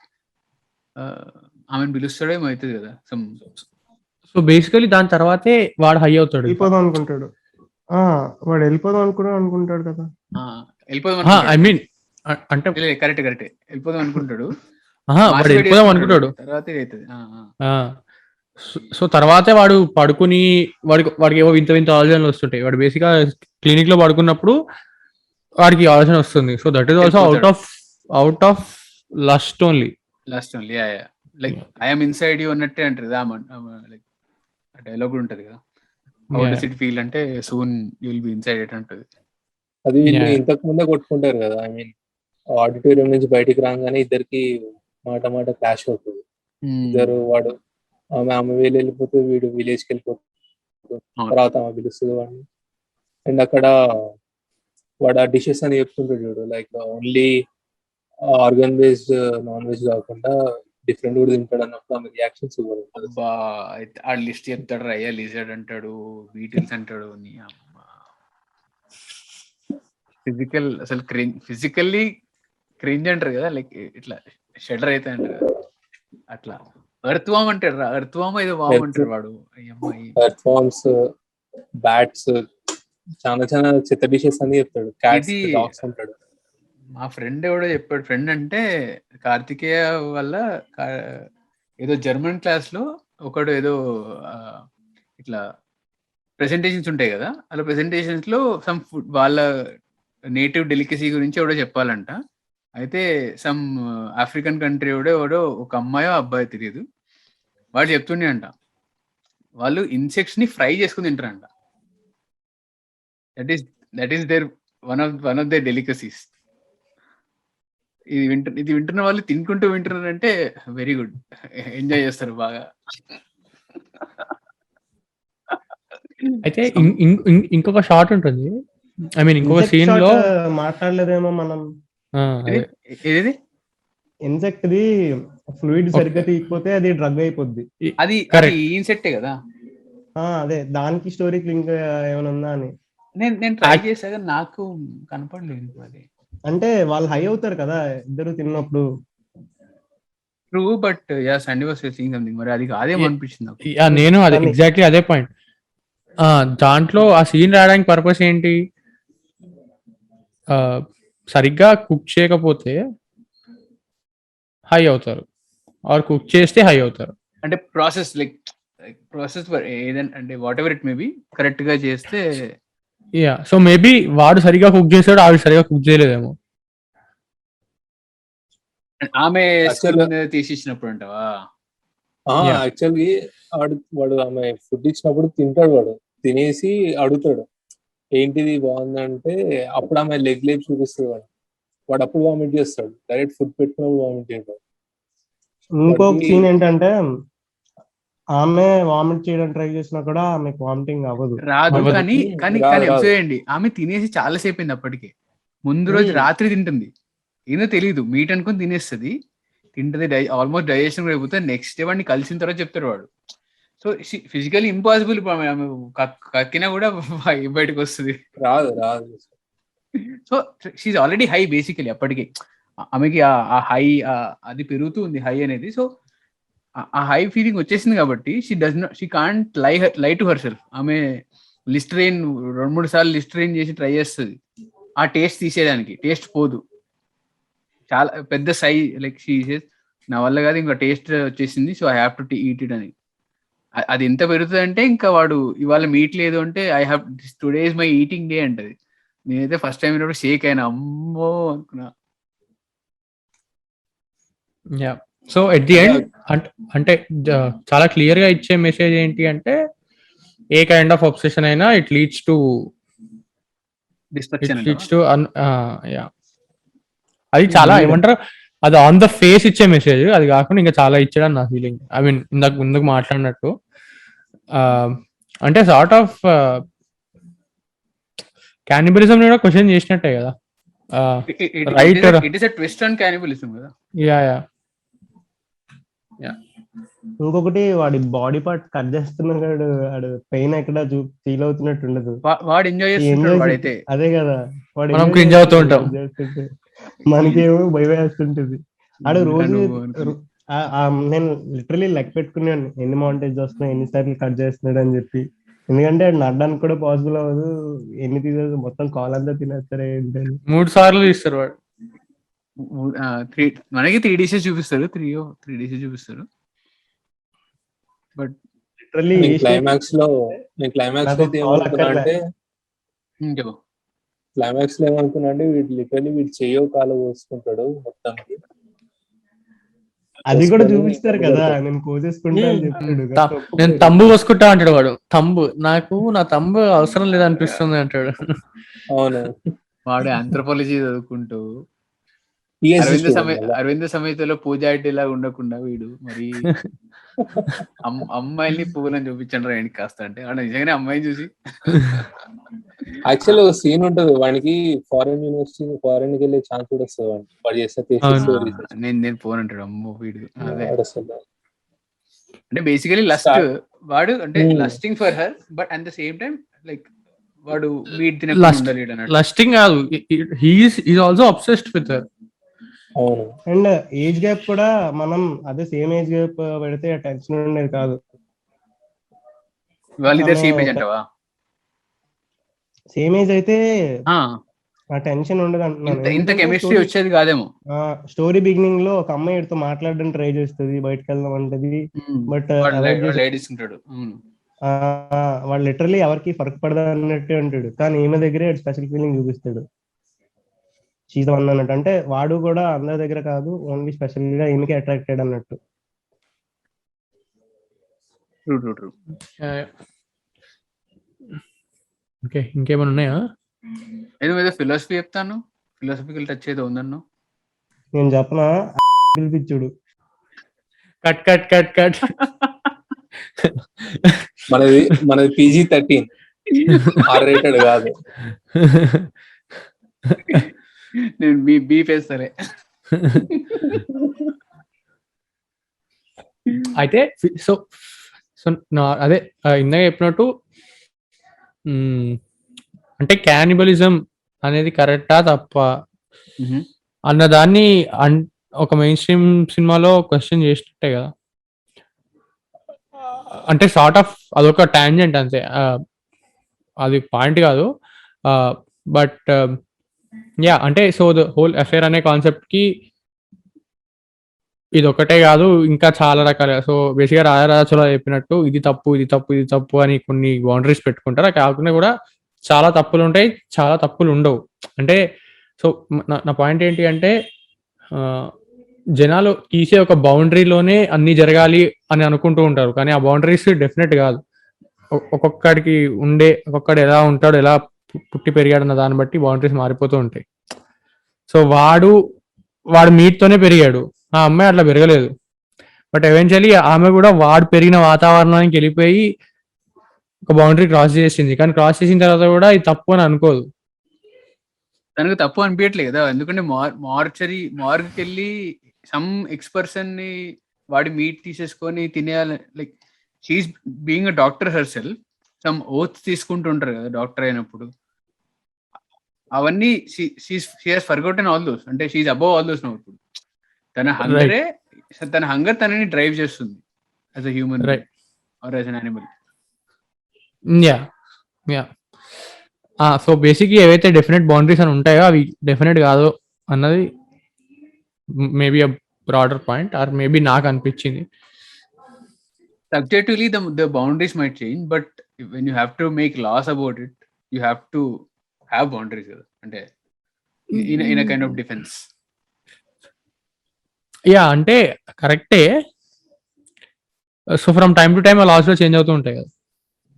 [SPEAKER 1] ఆమెను పిలుస్తాడో ఏమో అవుతుంది కదా.
[SPEAKER 2] సో బేసికలీ దాని తర్వాతే వాడు హై అవుతాడు.
[SPEAKER 4] వెళ్ళిపోదాం అనుకుంటాడు. వాడు వెళ్ళిపోదాం అనుకుంటాడు కదా.
[SPEAKER 1] వెళ్ళిపోదాం
[SPEAKER 2] ఐ మీన్ అంటే
[SPEAKER 1] కరెక్ట్ వెళ్ళిపోదాం అనుకుంటాడు.
[SPEAKER 2] వాడు వెళ్ళిపోదాం అనుకుంటాడు
[SPEAKER 1] తర్వాత అవుతుంది.
[SPEAKER 2] సో తర్వాతే వాడు పడుకుని వాడికి ఏవో వింత వింత ఆలోచనలు వస్తుంటాయి. వాడు బేసిక్ గా క్లినిక్ లో పడుకున్నప్పుడు వాడికి ఆలోచన వస్తుంది. So that is also out of lust only.
[SPEAKER 1] Like I'm inside you అన్నట్టే అంటారు. లైక్ డైలాగ్ కూడా ఉంటది కదా, హౌ డస్ ఇట్ ఫీల్ అంటే soon you will be inside it అంటది.
[SPEAKER 3] అది ఇంతకు ముందే కొట్టుకుంటారు కదా. ఐ మీన్ ఆడిటోరియం నుంచి బయటికి రాగానే ఇద్దరికి మాట క్లాష్ అవుతుంది. ఇద్దరు వాడు ఆమె వెళ్ళిపోతే వీడు విలేజ్కి వెళ్ళిపోతుంది, తర్వాత ఆమె పిలుస్తుంది వాడిని. అండ్ అక్కడ వాడు ఆ డిషెస్ అని చెప్తుంటాడు చూడు, like only organ based non veg కాకుండా డిఫరెంట్ కూడా తింటాడు అన్నప్పుడు ఆమె రియాక్షన్స్ ఇవ్వరు.
[SPEAKER 1] ఆ లిస్ట్ చెప్తాడు, రయ్యా లిజర్డ్ అంటాడు, బీటిల్స్ అంటాడు. ఫిజికల్ అసలు ఫిజికల్లీ క్రింజ్ అంటారు కదా, లైక్ ఇట్లా షెడర్ అయితే అంటారు కదా, అట్లా. ఎర్త్వామ్ అంటాడు, ఎర్త్వామ్ ఏదో వామ్ అంటాడు వాడు.
[SPEAKER 3] ఎర్త్వామ్స్, బ్యాట్స్, చాలా చెత్త డిషెస్ అని చెప్తాడు. క్యాట్స్, డాగ్స్ అంటాడు.
[SPEAKER 1] మా ఫ్రెండ్ ఎవడో చెప్పాడు, ఫ్రెండ్ అంటే కార్తికేయ వల్ల ఏదో జర్మన్ క్లాస్ లో ఒకడు ఏదో ఇట్లా ప్రెజెంటేషన్స్ ఉంటాయి కదా, అలా ప్రెజెంటేషన్స్ లో సమ్ ఫుడ్ వాళ్ళ నేటివ్ డెలికసీ గురించి ఎవడో చెప్పాలంట. అయితే సమ్ ఆఫ్రికన్ కంట్రీ ఎవడో ఒక అమ్మాయో అబ్బాయో తెలియదు, వాడు చెప్తుండే అంట వాళ్ళు ఇన్సెక్ట్స్ ని ఫ్రై చేసుకుని తింటారంట. That is their one of their delicacies. ఇది వింటున్న వాళ్ళు తినుకుంటూ వింటున్నారంటే వెరీ గుడ్, ఎంజాయ్ చేస్తారు బాగా.
[SPEAKER 2] అయితే ఇంకొక షాట్ ఉంటుంది, ఐ మీన్ ఇంకొక సీన్ లో
[SPEAKER 4] మాట్లాడలేదేమో మనం.
[SPEAKER 1] ఏది
[SPEAKER 4] ఇన్సెక్ట్ ది ఫ్లూయిడ్ సరిగ్గా తీయకపోతే అది డ్రగ్ అయిపోద్ది.
[SPEAKER 1] అది ఇన్సెక్టే కదా.
[SPEAKER 4] అదే దానికి స్టోరీకి లింక్ ఏమైనా ఉందా అని
[SPEAKER 1] నేను ట్రై చేశాక నాకు కనపడలేదు. అది
[SPEAKER 4] అంటే వాళ్ళు హై అవుతారు కదా ఇద్దరు తిన్నప్పుడు.
[SPEAKER 1] True, but yeah Sunday was seeing something, మరి అది కాదేమో అనిపించింది నాకు.
[SPEAKER 2] నేను అదే ఎగ్జాక్ట్లీ అదే పాయింట్. దాంట్లో ఆ సీన్ రాయడానికి పర్పస్ ఏంటి, సరిగ్గా కుక్ చేయకపోతే హై అవుతారు, ఆర్ కుక్ చేస్తే హై అవుతారు.
[SPEAKER 1] అంటే ప్రాసెస్ ఏదంటే అంటే what ever it may be correct గా చేస్తే.
[SPEAKER 2] యా, సో మేబీ వాడు సరిగా కుక్ చేసాడు, ఆవిడ సరిగా కుక్ చేయలేదేమో.
[SPEAKER 1] ఆమె తీసిచ్చినప్పుడు అంటావా?
[SPEAKER 3] యాక్చువల్లీ వాడు ఆమె ఫుడ్ ఇచ్చినప్పుడు తింటాడు, వాడు తినేసి అడుగుతాడు ఏంటిది బాగుందంటే, అప్పుడు ఆమె లెగ్ చూపిస్తుంది వాడు అప్పుడు వామిట్ చేస్తాడు. డైరెక్ట్ ఫుడ్ పెట్టుకున్నప్పుడు వామిట్ చేయడం.
[SPEAKER 4] ఇంకొక సీన్ ఏంటంటే ఆమె వామిట్ చేయడం ట్రై చేసినా కూడా ఆమెకు వామిటింగ్ అవ్వదు,
[SPEAKER 1] రాదు. కానీ అబ్జర్వ్ చేయండి, ఆమె తినేసి చాలా సేపు అయింది అప్పటికే. ముందు రోజు రాత్రి తింటుంది, ఏదో తెలియదు, మీట్ అనుకుని తినేస్తుంది, తింటది, ఆల్మోస్ట్ డైజెషన్ కూడా అయిపోతుంది. నెక్స్ట్ డే వాడిని కలిసిన తర్వాత చెప్తాడు వాడు. సో ఫిజికలీ ఇంపాసిబుల్, కక్కినా కూడా బయటకు వస్తుంది.
[SPEAKER 3] రాదు రాదు.
[SPEAKER 1] So she already high basically అప్పటికి, ఆమెకి ఆ హై అది పెరుగుతూ ఉంది హై అనేది. సో ఆ హై ఫీలింగ్ వచ్చేసింది కాబట్టి షీ కాంట్ లై టు హర్ సెల్ఫ్. ఆమె లిస్టరైన్ 2-3 సార్లు లిస్టరైన్ చేసి ట్రై చేస్తుంది ఆ టేస్ట్ తీసేయడానికి. టేస్ట్ పోదు, చాలా పెద్ద సై లైక్ షీ సేస్ నా వల్ల కాదు, ఇంకా టేస్ట్ వచ్చేసింది, so I have to eat it అని. అది ఎంత పెరుగుతుంది అంటే ఇంకా వాడు ఇవాళ మీట్ లేదు అంటే I have today is my eating day అంటది. నేనైతే ఫస్ట్ టైం విన్నప్పుడు షేక్ అయినా, అమ్మో అనుకున్నా.
[SPEAKER 2] Yeah, so at the end అంటే చాలా క్లియర్ గా ఇచ్చే మెసేజ్ ఏంటి అంటే, ఏ కైండ్ ఆఫ్ అబ్సెషన్ అయినా ఇట్ లీడ్స్ టు యా, అది చాలా ఏమంటారు, అది ఆన్ ద ఫేస్ ఇచ్చే మెసేజ్. అది కాకుండా ఇంకా చాలా ఇచ్చాడని నా ఫీలింగ్. ఐ మీన్ ముందుకు మాట్లాడినట్టు అంటే సార్ట్ ఆఫ్ క్యానిబలిజం కూడా క్వశ్చన్ చేసినట్టే కదా. Right,
[SPEAKER 1] it is a twist on cannibalism కదా.
[SPEAKER 2] Yeah yeah.
[SPEAKER 4] ఇంకొకటి వాడి బాడీ పార్ట్ కట్ చేస్తున్నాడు, వాడు పెయిన్ ఎక్కడ ఫీల్ అవుతున్నట్టు ఉండదు,
[SPEAKER 1] వాడు ఎంజాయ్ చేస్తుంటాడు వాడైతే.
[SPEAKER 4] అదే కదా, వాడు
[SPEAKER 2] మనం క్రింజ్ అవుతూ ఉంటాం,
[SPEAKER 4] మనకేమో భయం వేస్తుంటది. ఆడు రోజు నేను లిటరలీ లెక్క పెట్టుకున్నాను ఎన్ని మౌంటేజ్ వస్తున్నాయి, ఎన్నిసార్లు కట్ చేస్తున్నాడు అని చెప్పి. ఎందుకంటే నడ్డానికి కూడా పాసిబుల్ అవ్వదు, ఎన్ని తీసేది మొత్తం కాల్ అంతా తినేస్తారే ఏంటని.
[SPEAKER 2] 3 సార్లు తీస్తారు వాడు.
[SPEAKER 1] మనకి 3 డిషెస్ చూపిస్తారు, 3 డిషెస్ చూపిస్తారు. బట్
[SPEAKER 4] లిటరలీ
[SPEAKER 3] క్లైమాక్స్ లో ఏమనుకున్నా అంటే వీడు లిటరలీ వీడు చెయ్యో కాలు పోసుకుంటాడు మొత్తం.
[SPEAKER 4] అది కూడా చూపిస్తారు కదా, నేను కోసేసుకుంటా అని చెప్తాడు.
[SPEAKER 2] నేను తంబు పోసుకుంటా అంటాడు వాడు. నాకు నా తంబు అవసరం లేదనిపిస్తుంది అంటాడు.
[SPEAKER 3] అవును,
[SPEAKER 1] వాడు ఆంథ్రోపాలజీ చదువుకుంటూ అరవింద సమేతలో పూజాయిలా ఉండకుండా వీడు మరి అమ్మాయిని పువ్వులని చూపించండి రా ఆయనకి కాస్త అంటే, వాడు నిజంగానే అమ్మాయిని చూసి
[SPEAKER 3] యాక్చువల్ సీన్ ఉంటది వాడికి, ఫారెన్ కి వెళ్ళే ఛాన్స్ కూడా వస్తుంది వాడు చేస్తే.
[SPEAKER 1] నేను పోనంటాడు, అమ్మో వీడు. అదే అంటే బేసికలీ లస్ట్, వాడు అంటే lusting for her, but at the same time like వాడు మీట్ తినకుండా ఉండలేడు అన్నట్టు.
[SPEAKER 2] లస్టింగ్ కాదు, he is also obsessed with her.
[SPEAKER 3] అవును,
[SPEAKER 4] అండ్ ఏజ్ గ్యాప్ కూడా మనం అదే సేమ్ ఏజ్ గ్యాప్ పెడితే టెన్షన్ ఉండేది కాదు.
[SPEAKER 1] వాళ్ళిద్దరు సేమ్ ఏజ్ అంటావా?
[SPEAKER 4] సేమ్ ఏజ్ అయితే ఆ టెన్షన్ ఉండదు అంటున్నాను.
[SPEAKER 1] ఇంత కెమిస్ట్రీ వచ్చేది కాదేమో.
[SPEAKER 4] స్టోరీ బిగినింగ్ లో ఒక అమ్మాయి ఎడుతో మాట్లాడడం ట్రై చేస్తుంది, బయటకు వెళ్దాం అంటది, బట్ వాడు లిటరలీ ఎవరికి ఫరక్ పడదా అన్నట్టు అంటాడు, కానీ ఈమె దగ్గరే స్పెషల్ ఫీలింగ్ చూపిస్తాడు. షీజ్ వన్ అన్నట్టు, అంటే వాడు కూడా అందరి దగ్గర కాదు, ఓన్లీ స్పెషల్ గా ఈమెకి అట్రాక్టెడ్ అన్నట్టు.
[SPEAKER 2] ఓకే, ఇంకేమైనా ఉన్నాయా?
[SPEAKER 1] ఏదో ఫిలాసఫీ చెప్తాను, ఫిలాసఫికల్ టచ్ ఏదో ఉందన్ను.
[SPEAKER 4] నేను చెప్పనా, పిలిపించుడు
[SPEAKER 2] కట్ కట్ కట్ కట్.
[SPEAKER 3] మనది PG-13 ఆర్ రేటెడ్ కాదు.
[SPEAKER 1] నేను బీప్ వేస్తారే.
[SPEAKER 2] అయితే సో అదే ఇందాక చెప్పినట్టు, అంటే క్యానిబలిజం అనేది కరెక్టా తప్ప అన్నదాన్ని ఒక మెయిన్ స్ట్రీమ్ సినిమాలో క్వశ్చన్ చేసినట్టే కదా. అంటే సార్ట్ ఆఫ్ అదొక టాంజెంట్ అంతే, అది పాయింట్ కాదు. బట్ యా, అంటే సో ద హోల్ అఫేర్ అనే కాన్సెప్ట్ కి ఇది ఒకటే కాదు, ఇంకా చాలా రకాలుగా. సో బేసిక్గా రాజరాజలో చెప్పినట్టు ఇది తప్పు ఇది తప్పు ఇది తప్పు అని కొన్ని బౌండరీస్ పెట్టుకుంటారు. అది కాకుండా కూడా చాలా తప్పులు ఉంటాయి, చాలా తప్పులు ఉండవు. అంటే సో నా పాయింట్ ఏంటి అంటే, జనాలు తీసే ఒక బౌండరీలోనే అన్ని జరగాలి అని అనుకుంటూ ఉంటారు, కానీ ఆ బౌండరీస్ డెఫినెట్ కాదు. ఒక్కొక్కడికి ఒక్కొక్కడు ఎలా ఉంటాడు, ఎలా పుట్టి పెరిగాడన్న దాన్ని బట్టి బౌండరీస్ మారిపోతూ ఉంటాయి. సో వాడు మీట్తోనే పెరిగాడు, ఆ అమ్మాయి అట్లా పెరగలేదు. బట్ ఎవెన్చువల్లీ ఆమె కూడా వాడు పెరిగిన వాతావరణానికి వెళ్ళిపోయి ఒక బౌండరీ క్రాస్ చేసింది, కానీ క్రాస్ చేసిన తర్వాత కూడా ఇది తప్పు అని అనుకోదు.
[SPEAKER 1] తనకు తప్పు అనిపించట్లేదు కదా, ఎందుకంటే మార్గ్కి వెళ్ళి సమ్ ఎక్స్పర్సన్ ని వాడి మీట్ తీసేసుకొని తినేయాలి. Like she's being a doctor herself, some oaths తీసుకుంటుంటారు కదా డాక్టర్ అయినప్పుడు. అవన్నీ she has forgotten all those, అంటే she's above all those now. ఇప్పుడు తన హంగర్ తనని డ్రైవ్ చేస్తుంది as a human
[SPEAKER 2] Right.
[SPEAKER 1] Or as an animal.
[SPEAKER 2] Yeah so బేసిక్గా ఏవైతే డెఫినెట్ బౌండరీస్ అని ఉంటాయో అవి డెఫినెట్ కాదు అన్నది maybe a broader point, or maybe నాకు అనిపించింది.
[SPEAKER 1] Subjectively the boundaries might change, but when you have to make laws about it, you have to have boundaries కదా, అంటే in a kind of defense.
[SPEAKER 2] Yeah అంటే కరెక్టే. So from time to time ఆ laws లో change అవుతూ ఉంటాయి కదా.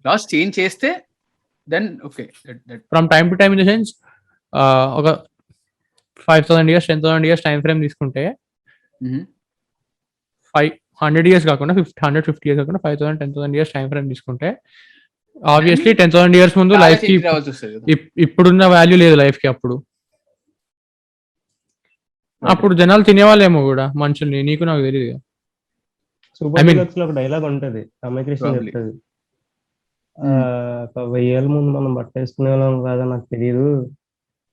[SPEAKER 1] Laws change చేస్తే then okay,
[SPEAKER 2] from time to time in the sense ఒక 5,000 years 10,000 years టైం ఫ్రేమ్ తీసుకుంటే 100 years కాకుండా 150 years కాకుండా 5,000 10,000 years టైం ఫ్రేమ్ తీసుకుంటే ఆబ్వియస్లీ 10,000 years ముందు లైఫ్ కి
[SPEAKER 1] రావాల్సి వస్తుంది కదా.
[SPEAKER 2] ఇప్పుడున్న వాల్యూ లేదు లైఫ్ కి. అప్పుడు జనాలు తినేవాళ్ళేమో కూడా మనుషుల్ని, నీకు నాకు తెలియదు.
[SPEAKER 4] సూపర్ డీలక్స్ లో ఒక డైలాగ్ ఉంటది, రమ్యకృష్ణ
[SPEAKER 1] Probably.
[SPEAKER 4] చెప్తుంది, 1000 ఏళ్ళ ముందు మనం బట్ట వేసుకునే వాళ్ళం కాదా నాకు తెలియదు,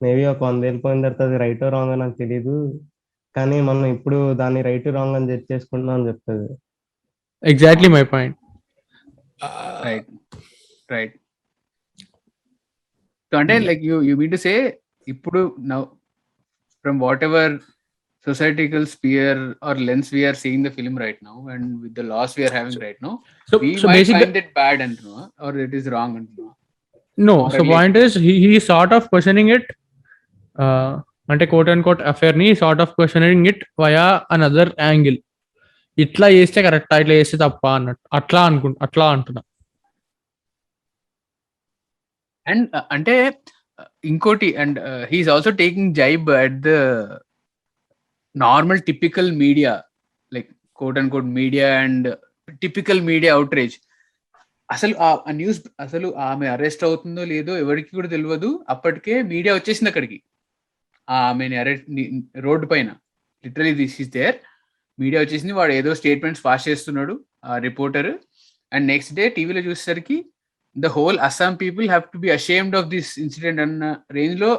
[SPEAKER 4] మేబీ ఒక 100 ఏళ్ళు పోయిన తర్వాత అది రైట్ రాంగ్ నాకు తెలియదు, కానీ మనం ఇప్పుడు దాన్ని రైట్ రాంగ్ అని జడ్జ్ చేసుకుంటున్నాం అని చెప్తుంది.
[SPEAKER 2] Exactly my point.
[SPEAKER 1] Right. So అంటే like you mean to say ఇప్పుడు now from whatever societal sphere or lens we are seeing the film right now, and with the laws we are having right now, we might find it bad and or it is wrong and
[SPEAKER 2] no. So point is he sort of questioning it, అంటే quote unquote affair ni sort of questioning it via another angle. ఇట్లా చేస్తే కరెక్టా, ఇట్లా చేస్తే తప్ప అన్నట్టు అట్లా అంటున్నా.
[SPEAKER 1] అండ్ అంటే ఇంకోటి, and he's also taking jibe at the normal typical media, like quote and quote media and typical media outrage. అసలు ఆ న్యూస్, అసలు ఆమె అరెస్ట్ అవుతుందో లేదో ఎవరికి కూడా తెలియదు, అప్పటికే మీడియా వచ్చేసింది అక్కడికి. ఆమెని అరెస్ట్ రోడ్డు పైన literally this is there, media వచ్చేసింది, వాడు ఏదో స్టేట్మెంట్స్ పాస్ చేస్తున్నాడు ఆ రిపోర్టర్, అండ్ నెక్స్ట్ డే టీవీలో చూసేసరికి the whole Assam people have to be ashamed of this incident అన్న రేంజ్ లో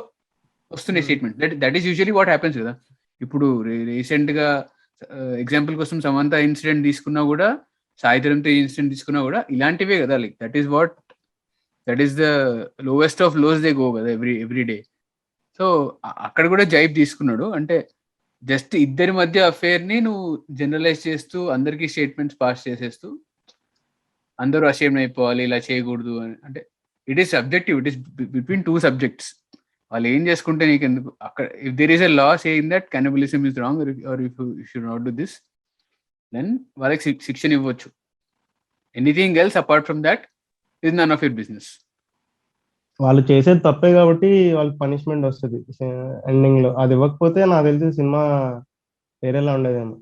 [SPEAKER 1] వస్తున్నాయి statement. That is usually what happens కదా. ఇప్పుడు రీసెంట్ గా ఎగ్జాంపుల్ కోసం సమంత ఇన్సిడెంట్ తీసుకున్నా కూడా, సాయిధరంతో ఇన్సిడెంట్ తీసుకున్నా కూడా ఇలాంటివే కదా. Like that is the lowest of lows they go కదా ఎవ్రీ డే. సో అక్కడ కూడా జైబ్ తీసుకున్నాడు, అంటే జస్ట్ ఇద్దరి మధ్య అఫేర్ ని నువ్వు జనరలైజ్ చేస్తూ అందరికీ స్టేట్మెంట్స్ పాస్ చేసేస్తూ అందరూ అషేమ్ అయిపోవాలి, ఇలా చేయకూడదు అని. అంటే it is subjective, it is between two subjects. వాళ్ళు ఏం చేసుకుంటే నీకు ఎందుకు అక్కడ, if there is a law saying that cannibalism is wrong or if you should not do this, then వాళ్ళకి శిక్షణ ఇవ్వచ్చు. Anything else apart from that is none of your business.
[SPEAKER 4] వాళ్ళు చేసేది తప్పే కాబట్టి వాళ్ళకి పనిష్మెంట్ వస్తుంది ఎండింగ్ లో. అది ఇవ్వకపోతే నాకు తెలిసి సినిమా వేరేలా ఉండేదేమో.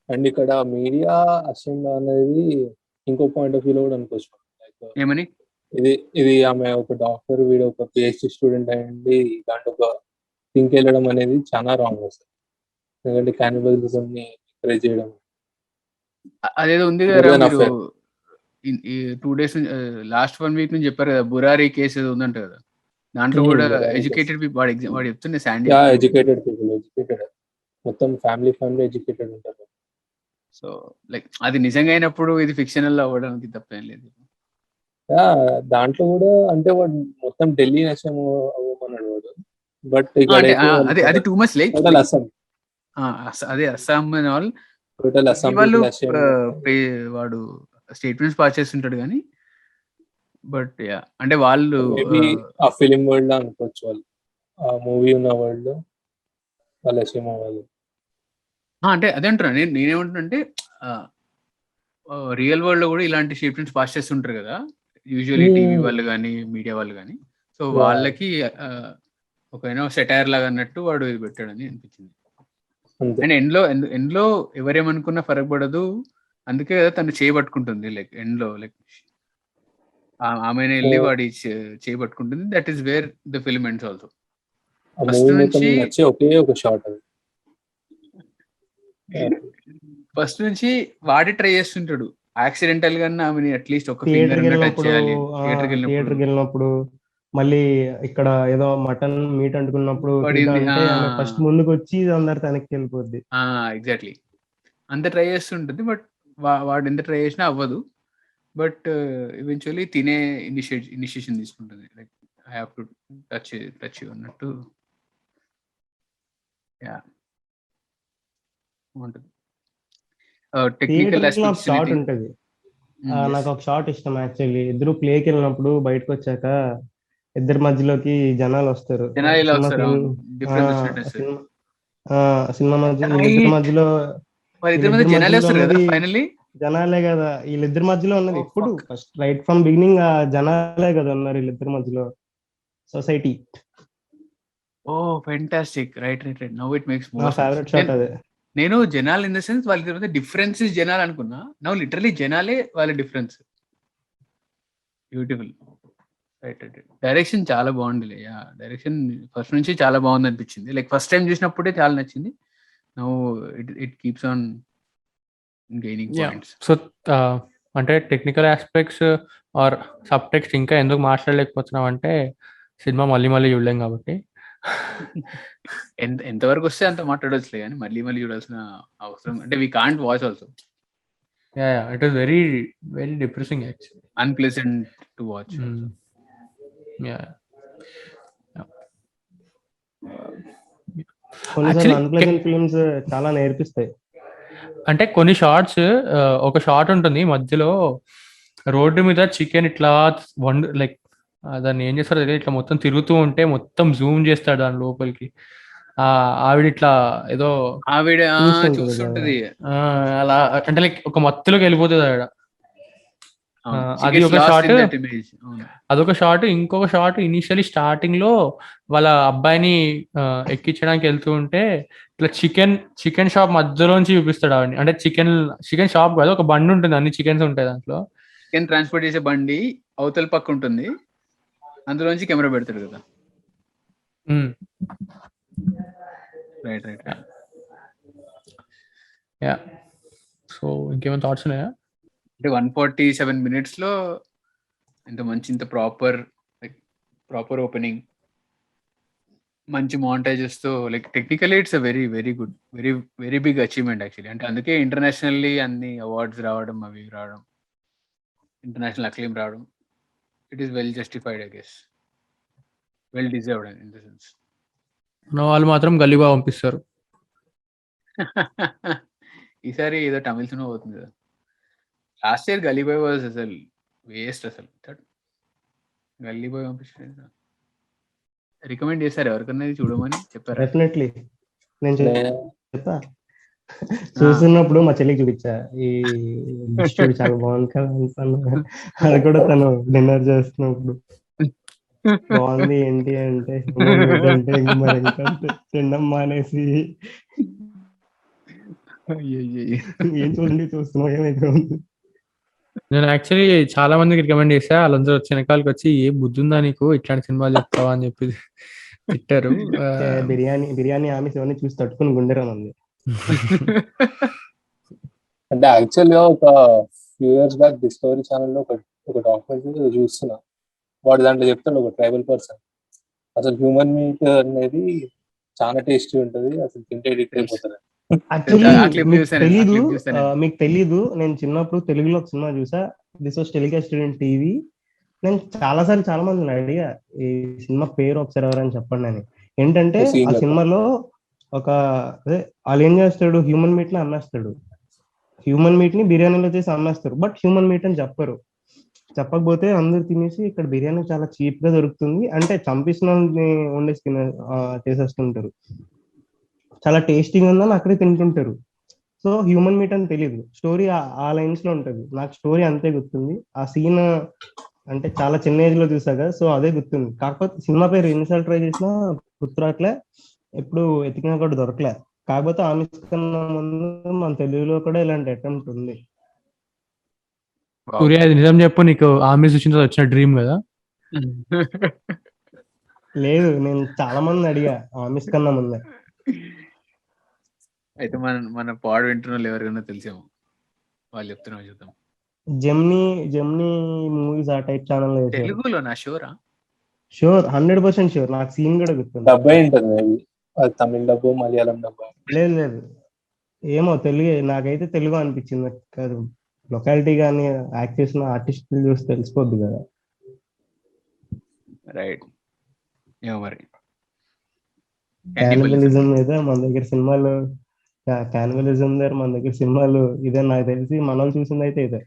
[SPEAKER 3] అండ్ ఇక్కడ మీడియా అసెంబ్లీ అనేది ఇంకో పాయింట్ ఆఫ్ వ్యూలో కూడా అనుకోవచ్చు. లైక్
[SPEAKER 1] ఏమని,
[SPEAKER 3] ఇది ఆమె ఒక డాక్టర్, వీడు ఒక పిహెచ్డి స్టూడెంట్ అయ్యండి, ఇలాంటి ఒక థింక్ వెళ్ళడం అనేది చాలా రాంగ్ వస్తుంది. ఎందుకంటే క్యానిబలిజం ని ఎంకరేజ్ చేయడం
[SPEAKER 1] అదేదో ఉంది కదా, మీరు 2 days లాస్ట్ 1 week నుంచి చెప్పారు కదా, బురారీ కేసు ఏదో ఉందంట కదా, దాంట్లో కూడా ఎడ్యుకేటెడ్ పీపుల్ వాడు చెప్తుండే శాండీ,
[SPEAKER 3] ఎడ్యుకేటెడ్ పీపుల్, ఎడ్యుకేటెడ్ మొత్తం ఫ్యామిలీ ఎడ్యుకేటెడ్ ఉంటారు.
[SPEAKER 1] సో లైక్ అది నిజంగా అయినప్పుడు ఇది ఫిక్షనల్ అవ్వడానికి తప్పేం లేదు.
[SPEAKER 3] దాంట్లో కూడా అంటే వాడు మొత్తం ఢిల్లీ నష్టం అవ్వమన్నాడు వాడు, బట్
[SPEAKER 1] అది టూ మచ్ లైక్
[SPEAKER 3] అస్సాం,
[SPEAKER 1] అదే Assam and all
[SPEAKER 3] total Assam
[SPEAKER 1] వాళ్ళు వాడు స్టేట్మెంట్స్ పాస్ చేస్తుంటాడు కానీ, బట్ యా అంటే వాళ్ళు
[SPEAKER 3] ఆ ఫిలిం వరల్డ్ లో అనుకోవచ్చు, వాళ్ళు ఆ మూవీ ఉన్న వరల్డ్ లో వాళ్ళు అసేమ్ అవ్వాలి.
[SPEAKER 1] అంటే అదే అంటున్నా నేనేమంటున్నా, రియల్ వరల్డ్ లో కూడా ఇలాంటి స్టేట్మెంట్స్ పాస్ చేస్తుంటారు కదా యూజువల్లీ టీవీ వాళ్ళు కానీ మీడియా వాళ్ళు కానీ. సో వాళ్ళకి ఒక సెటైర్ లాగా అన్నట్టు వాడు ఇది పెట్టాడని అనిపించింది. అండ్ ఎండ్లో ఎవరేమనుకున్నా ఫరక్ పడదు, అందుకే కదా తను చేయబట్టుకుంటుంది. లైక్ ఎండ్లో లైక్ ఆమెను వెళ్ళి వాడి చేయబట్టుకుంటుంది. That is where the film ends also.
[SPEAKER 3] ఆ
[SPEAKER 1] ఫస్ట్
[SPEAKER 3] మూవీ మొత్తం
[SPEAKER 1] నుంచి
[SPEAKER 3] నచ్చే ఒకే ఒక షాట్ అది.
[SPEAKER 1] ఫస్ట్ నుంచి వాడే ట్రై చేస్తుంటాడు. యాక్సిడెంటల్ గా ఆమెని అట్లీస్ట్ ఒక ఫింగర్
[SPEAKER 4] థియేటర్కి
[SPEAKER 1] ఉన్న టచ్
[SPEAKER 4] వెళ్ళినప్పుడు
[SPEAKER 1] చేయాలి. థియేటర్కి
[SPEAKER 4] థియేటర్కి
[SPEAKER 1] వెళ్ళినప్పుడు
[SPEAKER 4] వెళ్ళినప్పుడు మళ్ళీ ఇక్కడ ఏదో మటన్ మీట్ అంటుకున్నప్పుడు తీద్దాం
[SPEAKER 1] పడింది.
[SPEAKER 4] అంటే ఆమె ఫస్ట్ ముందుకు వచ్చి అందరి తనకి వెళ్ళిపోద్ది.
[SPEAKER 1] ఎగ్జాక్ట్లీ అంత ట్రై చేస్తుంటుంది. బట్ వాడు ఎంత ట్రై చేసినా అవ్వదు. బట్ ఈవెన్చువల్లీ తినే ఇనిషియేషన్ తీసుకుంటుంది. Like I have to touch అన్నట్టు. యా బాగుంటుంది. టెక్నికల్
[SPEAKER 4] థియేటర్కి నాకు
[SPEAKER 1] ఆస్పెక్ట్స్
[SPEAKER 4] షాట్ ఉంటది. నాకు ఒక షాట్ ఇష్టం యాక్చువల్లీ. ఇద్దరు ప్లేకి వెళ్ళినప్పుడు బయటకు వచ్చాక ఇద్దరి మధ్యలోకి జనాలు వస్తారు.
[SPEAKER 1] జనాలు ఇలా
[SPEAKER 4] సినిమా
[SPEAKER 1] వస్తారు.
[SPEAKER 4] సీన్
[SPEAKER 1] డిఫరెన్స్ వచ్చినట్టు.
[SPEAKER 4] సినిమా మధ్య వీళ్ళిద్దరి మధ్యలో
[SPEAKER 1] వాళ్ళిద్దరి మధ్య జనాలే వస్తారు కదా
[SPEAKER 4] ఉన్నది
[SPEAKER 1] ఫైనల్లీ.
[SPEAKER 4] జనాలే కదా వీళ్ళిద్దరి మధ్యలో ఉన్నది.
[SPEAKER 1] Oh,
[SPEAKER 4] ఎప్పుడు
[SPEAKER 1] fuck.
[SPEAKER 4] First right from beginning ఆ జనాలే కదా ఉన్నారు వీళ్ళిద్దరి మధ్యలో. Society
[SPEAKER 1] oh fantastic. Right. Now it makes
[SPEAKER 4] నా
[SPEAKER 1] మోర్
[SPEAKER 4] ఫేవరెట్
[SPEAKER 1] సెన్స్.
[SPEAKER 4] షాట్ అదే.
[SPEAKER 1] నేను జనాలు ఇన్ ద సెన్స్ వాళ్ళిద్దరి మధ్య డిఫరెన్స్ జనాలు అనుకున్నా. నౌ లిటరలీ జనాలే వాళ్ళ డిఫరెన్స్. బ్యూటిఫుల్. రైట్. డైరెక్షన్ చాలా బాగుంది. డైరెక్షన్ ఫస్ట్ నుంచి చాలా బాగుంది అనిపించింది. లైక్ ఫస్ట్ టైం చూసినప్పుడే చాలా నచ్చింది. Now it keeps on gaining points.
[SPEAKER 2] So అంటే technical aspects or subtext ఇంకా ఎందుకు మాట్లాడలేకపోతున్నాం అంటే సినిమా మళ్ళీ చూడలేం కాబట్టి.
[SPEAKER 1] ఎంతవరకు వస్తే అంత మాట్లాడొచ్చులే కానీ మళ్ళీ చూడాల్సిన అవసరం అంటే we can't watch also.
[SPEAKER 2] It was very very depressing actually.
[SPEAKER 1] Unpleasant to watch.
[SPEAKER 4] కొన్నిసార్లు అన్ప్లెజెంట్ ఫిల్మ్స్ చాలా నేర్పిస్తాయి.
[SPEAKER 2] అంటే కొన్ని షార్ట్స్, ఒక షార్ట్ ఉంటుంది మధ్యలో రోడ్డు మీద చికెన్ ఇట్లా లైక్ దాన్ని ఏం చేస్తారో తెలియదు, ఇట్లా మొత్తం తిరుగుతూ ఉంటే మొత్తం జూమ్ చేస్తాడు దాని లోపలికి. ఆవిడ ఇట్లా ఏదో
[SPEAKER 1] ఆవిడ
[SPEAKER 4] చూస్తుంటది
[SPEAKER 1] చూస్తుంటది.
[SPEAKER 2] అలా అంటే లైక్ ఒక మత్తులోకి వెళ్ళిపోతుంది ఆవిడ. అది ఒక షార్ట్. అదొక షార్ట్. ఇంకొక షార్ట్ ఇనిషియలీ స్టార్టింగ్ లో వాళ్ళ అబ్బాయిని ఎక్కించడానికి వెళ్తూ ఉంటే ఇట్లా చికెన్ షాప్ మధ్యలోంచి చూపిస్తాడు ఆవిడని. అంటే చికెన్ షాప్ కాదు, ఒక బండి ఉంటుంది, అన్ని చికెన్స్ ఉంటాయి దాంట్లో.
[SPEAKER 1] చికెన్ ట్రాన్స్పోర్ట్ చేసే బండి అవతల పక్క ఉంటుంది, అందులోంచి కెమెరా పెడతాడు కదా. రైట్.
[SPEAKER 2] యా. సో ఇంకేమైనా థాట్స్ ఉన్నాయా?
[SPEAKER 1] అంటే 147 minutes లో ఇంత ప్రాపర్ ఓపెనింగ్, మంచి మాంటేజెస్ తో, like technically it's a very very good, very very big achievement actually. అంటే అందుకే ఇంటర్నేషనల్లీ అన్ని అవార్డ్స్ రావడం, అవి రావడం, ఇంటర్నేషనల్ అక్లెయిమ్ రావడం, it is well justified I guess, well deserved in the sense.
[SPEAKER 2] వాళ్ళు మాత్రం గల్లీబా పంపిస్తారు.
[SPEAKER 1] ఈసారి ఏదో తమిళ సినిమా అవుతుంది కదా. లాస్ట్ ఇయర్ గల్లీబాయ్ వాజ్ అసలు వేస్ట్. అసలు గల్లీబాయ్ పంపించారు. రికమెండ్ చేశారు ఎవరికన్నా చూడమని చెప్పారు?
[SPEAKER 4] డెఫినెట్లీ నేను చెప్పా. చూస్తున్నప్పుడు మా చెల్లికి చూపించా, ఈ చూడు చాలా బాగుంది కదా అనుకున్నా. అది కూడా తను డిన్నర్ చేస్తున్నప్పుడు బాగుంది ఏంటి అంటే మరి ఇంకా తినడం మానేసి ఏం చూస్తున్నావు ఏమైతే ఉంది.
[SPEAKER 2] నేను యాక్చువల్లీ చాలా మందికి రికమెండ్ చేశా, వాళ్ళందరూ వచ్చి వెనకాలకి వచ్చి ఏ బుద్ధి ఉందా నీకు ఇట్లాంటి సినిమాలు చెప్తావా అని చెప్పి తిట్టారు.
[SPEAKER 4] బిర్యానీ ఆమె ఇవన్నీ చూసి తట్టుకుని గుండెరం ఉంది.
[SPEAKER 3] అంటే యాక్చువల్ గా ఒక ఫ్యూ ఇయర్స్ బ్యాక్ డిస్కవరీ ఛానల్లో ఒక డాక్యుమెంటరీ చూస్తున్నా. వాడు దాంట్లో చెప్తాడు, ఒక ట్రైబల్ పర్సన్ అసలు హ్యూమన్ మీట్ అనేది చాలా టేస్టీ ఉంటది, అసలు తింటే ఎడిక్ట్ అయిపోతారు.
[SPEAKER 4] యాక్చువల్లీ మీకు తెలీదు, నేను చిన్నప్పుడు తెలుగులో ఒక సినిమా చూసా, this was telecasted in TV. నేను చాలా మందిని అడిగా ఈ సినిమా పేరు ఒకసారి ఎవరని చెప్పండి అని. ఏంటంటే ఆ సినిమాలో వాళ్ళు ఏం చేస్తాడు, హ్యూమన్ మీట్ ని అమ్మేస్తాడు. హ్యూమన్ మీట్ ని బిర్యానీలో చేసి అమ్మేస్తారు, బట్ హ్యూమన్ మీట్ అని చెప్పరు. చెప్పకపోతే అందరు తినేసి ఇక్కడ బిర్యానీ చాలా చీప్ గా దొరుకుతుంది అంటే చంపేసిన వండేసి చేసేస్తుంటారు, చాలా టేస్టీగా ఉందని అక్కడే తింటుంటారు. సో హ్యూమన్ మీట్ అని తెలియదు. స్టోరీ ఆ లైన్స్ లో ఉంటది. నాకు స్టోరీ అంతే గుర్తుంది. ఆ సీన్ అంటే చాలా చిన్న ఏజ్ లో చూసాగా, సో అదే గుర్తుంది. కాకపోతే సినిమా పేరు ఎన్నిసార్లు ట్రై చేసినా గుర్తురాట్లే, ఎప్పుడు ఎతికినా కూడా దొరకలే. కాకపోతే ఆమిస్ కన్నా ముందు మన తెలుగులో కూడా ఇలాంటి అటెంప్ట్ ఉంది.
[SPEAKER 2] సూర్య, నిజం చెప్పు, నీకు ఆమిస్ వచ్చిన డ్రీమ్ కదా?
[SPEAKER 4] లేదు, నేను చాలా మంది అడిగా ఆమిస్ కన్నా ముందే.
[SPEAKER 1] అయితే మన పాడు వింటున్న ఎవరికైనా తెలిసేమో, వాళ్ళు చెప్తున్నా చూద్దాం.
[SPEAKER 4] జెమ్నీ మూవీస్ ఆ టైప్ ఛానల్ వేసారు.
[SPEAKER 1] తెలుగులో నా షోరా?
[SPEAKER 4] Sure, 100% sure. నాకు సీన్ కూడా గుర్తుంది.
[SPEAKER 3] డబ్బే ఉంటుంది మేబీ, అది తమిళ డబ్బు మలయాళం డబ్బు.
[SPEAKER 4] లేదు, ఏమో తెలుగు, నాకైతే తెలుగు అనిపించింది. కాదు, లొకాలిటీ కానీ యాక్ట్ చేసిన ఆర్టిస్టులు చూసి తెలిసిపోద్ది కదా.
[SPEAKER 1] రైట్, ఏమో మరి.
[SPEAKER 4] క్యానిబలిజం మీద మన దగ్గర సినిమాలు, క్యానిబలిజం దగ్గర మన దగ్గర సినిమాలు ఇదే. నాకు తెలిసి మన వాళ్ళు చూసింది అయితే ఇదే.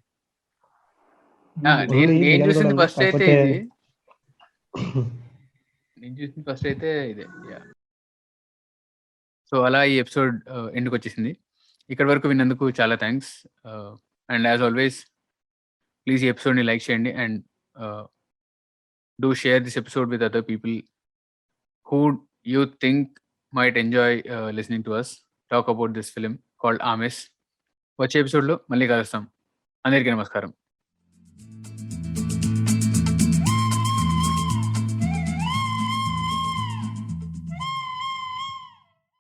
[SPEAKER 1] నేను చూసింది ఫస్ట్ అయితే
[SPEAKER 4] కాకపోతే
[SPEAKER 1] ఇది. నేను చూసింది ఫస్ట్ అయితే ఇదే. సో అలా ఈ ఎపిసోడ్ ఎండ్కి వచ్చేసింది. ఇక్కడ వరకు విన్నందుకు చాలా thanks. And as always please ఈ ఎపిసోడ్ని లైక్ చేయండి and do share this episode with other people who you think might enjoy listening to us talk about this film called Amis. వచ్చే ఎపిసోడ్లో మళ్ళీ కలుస్తాం. అందరికీ నమస్కారం.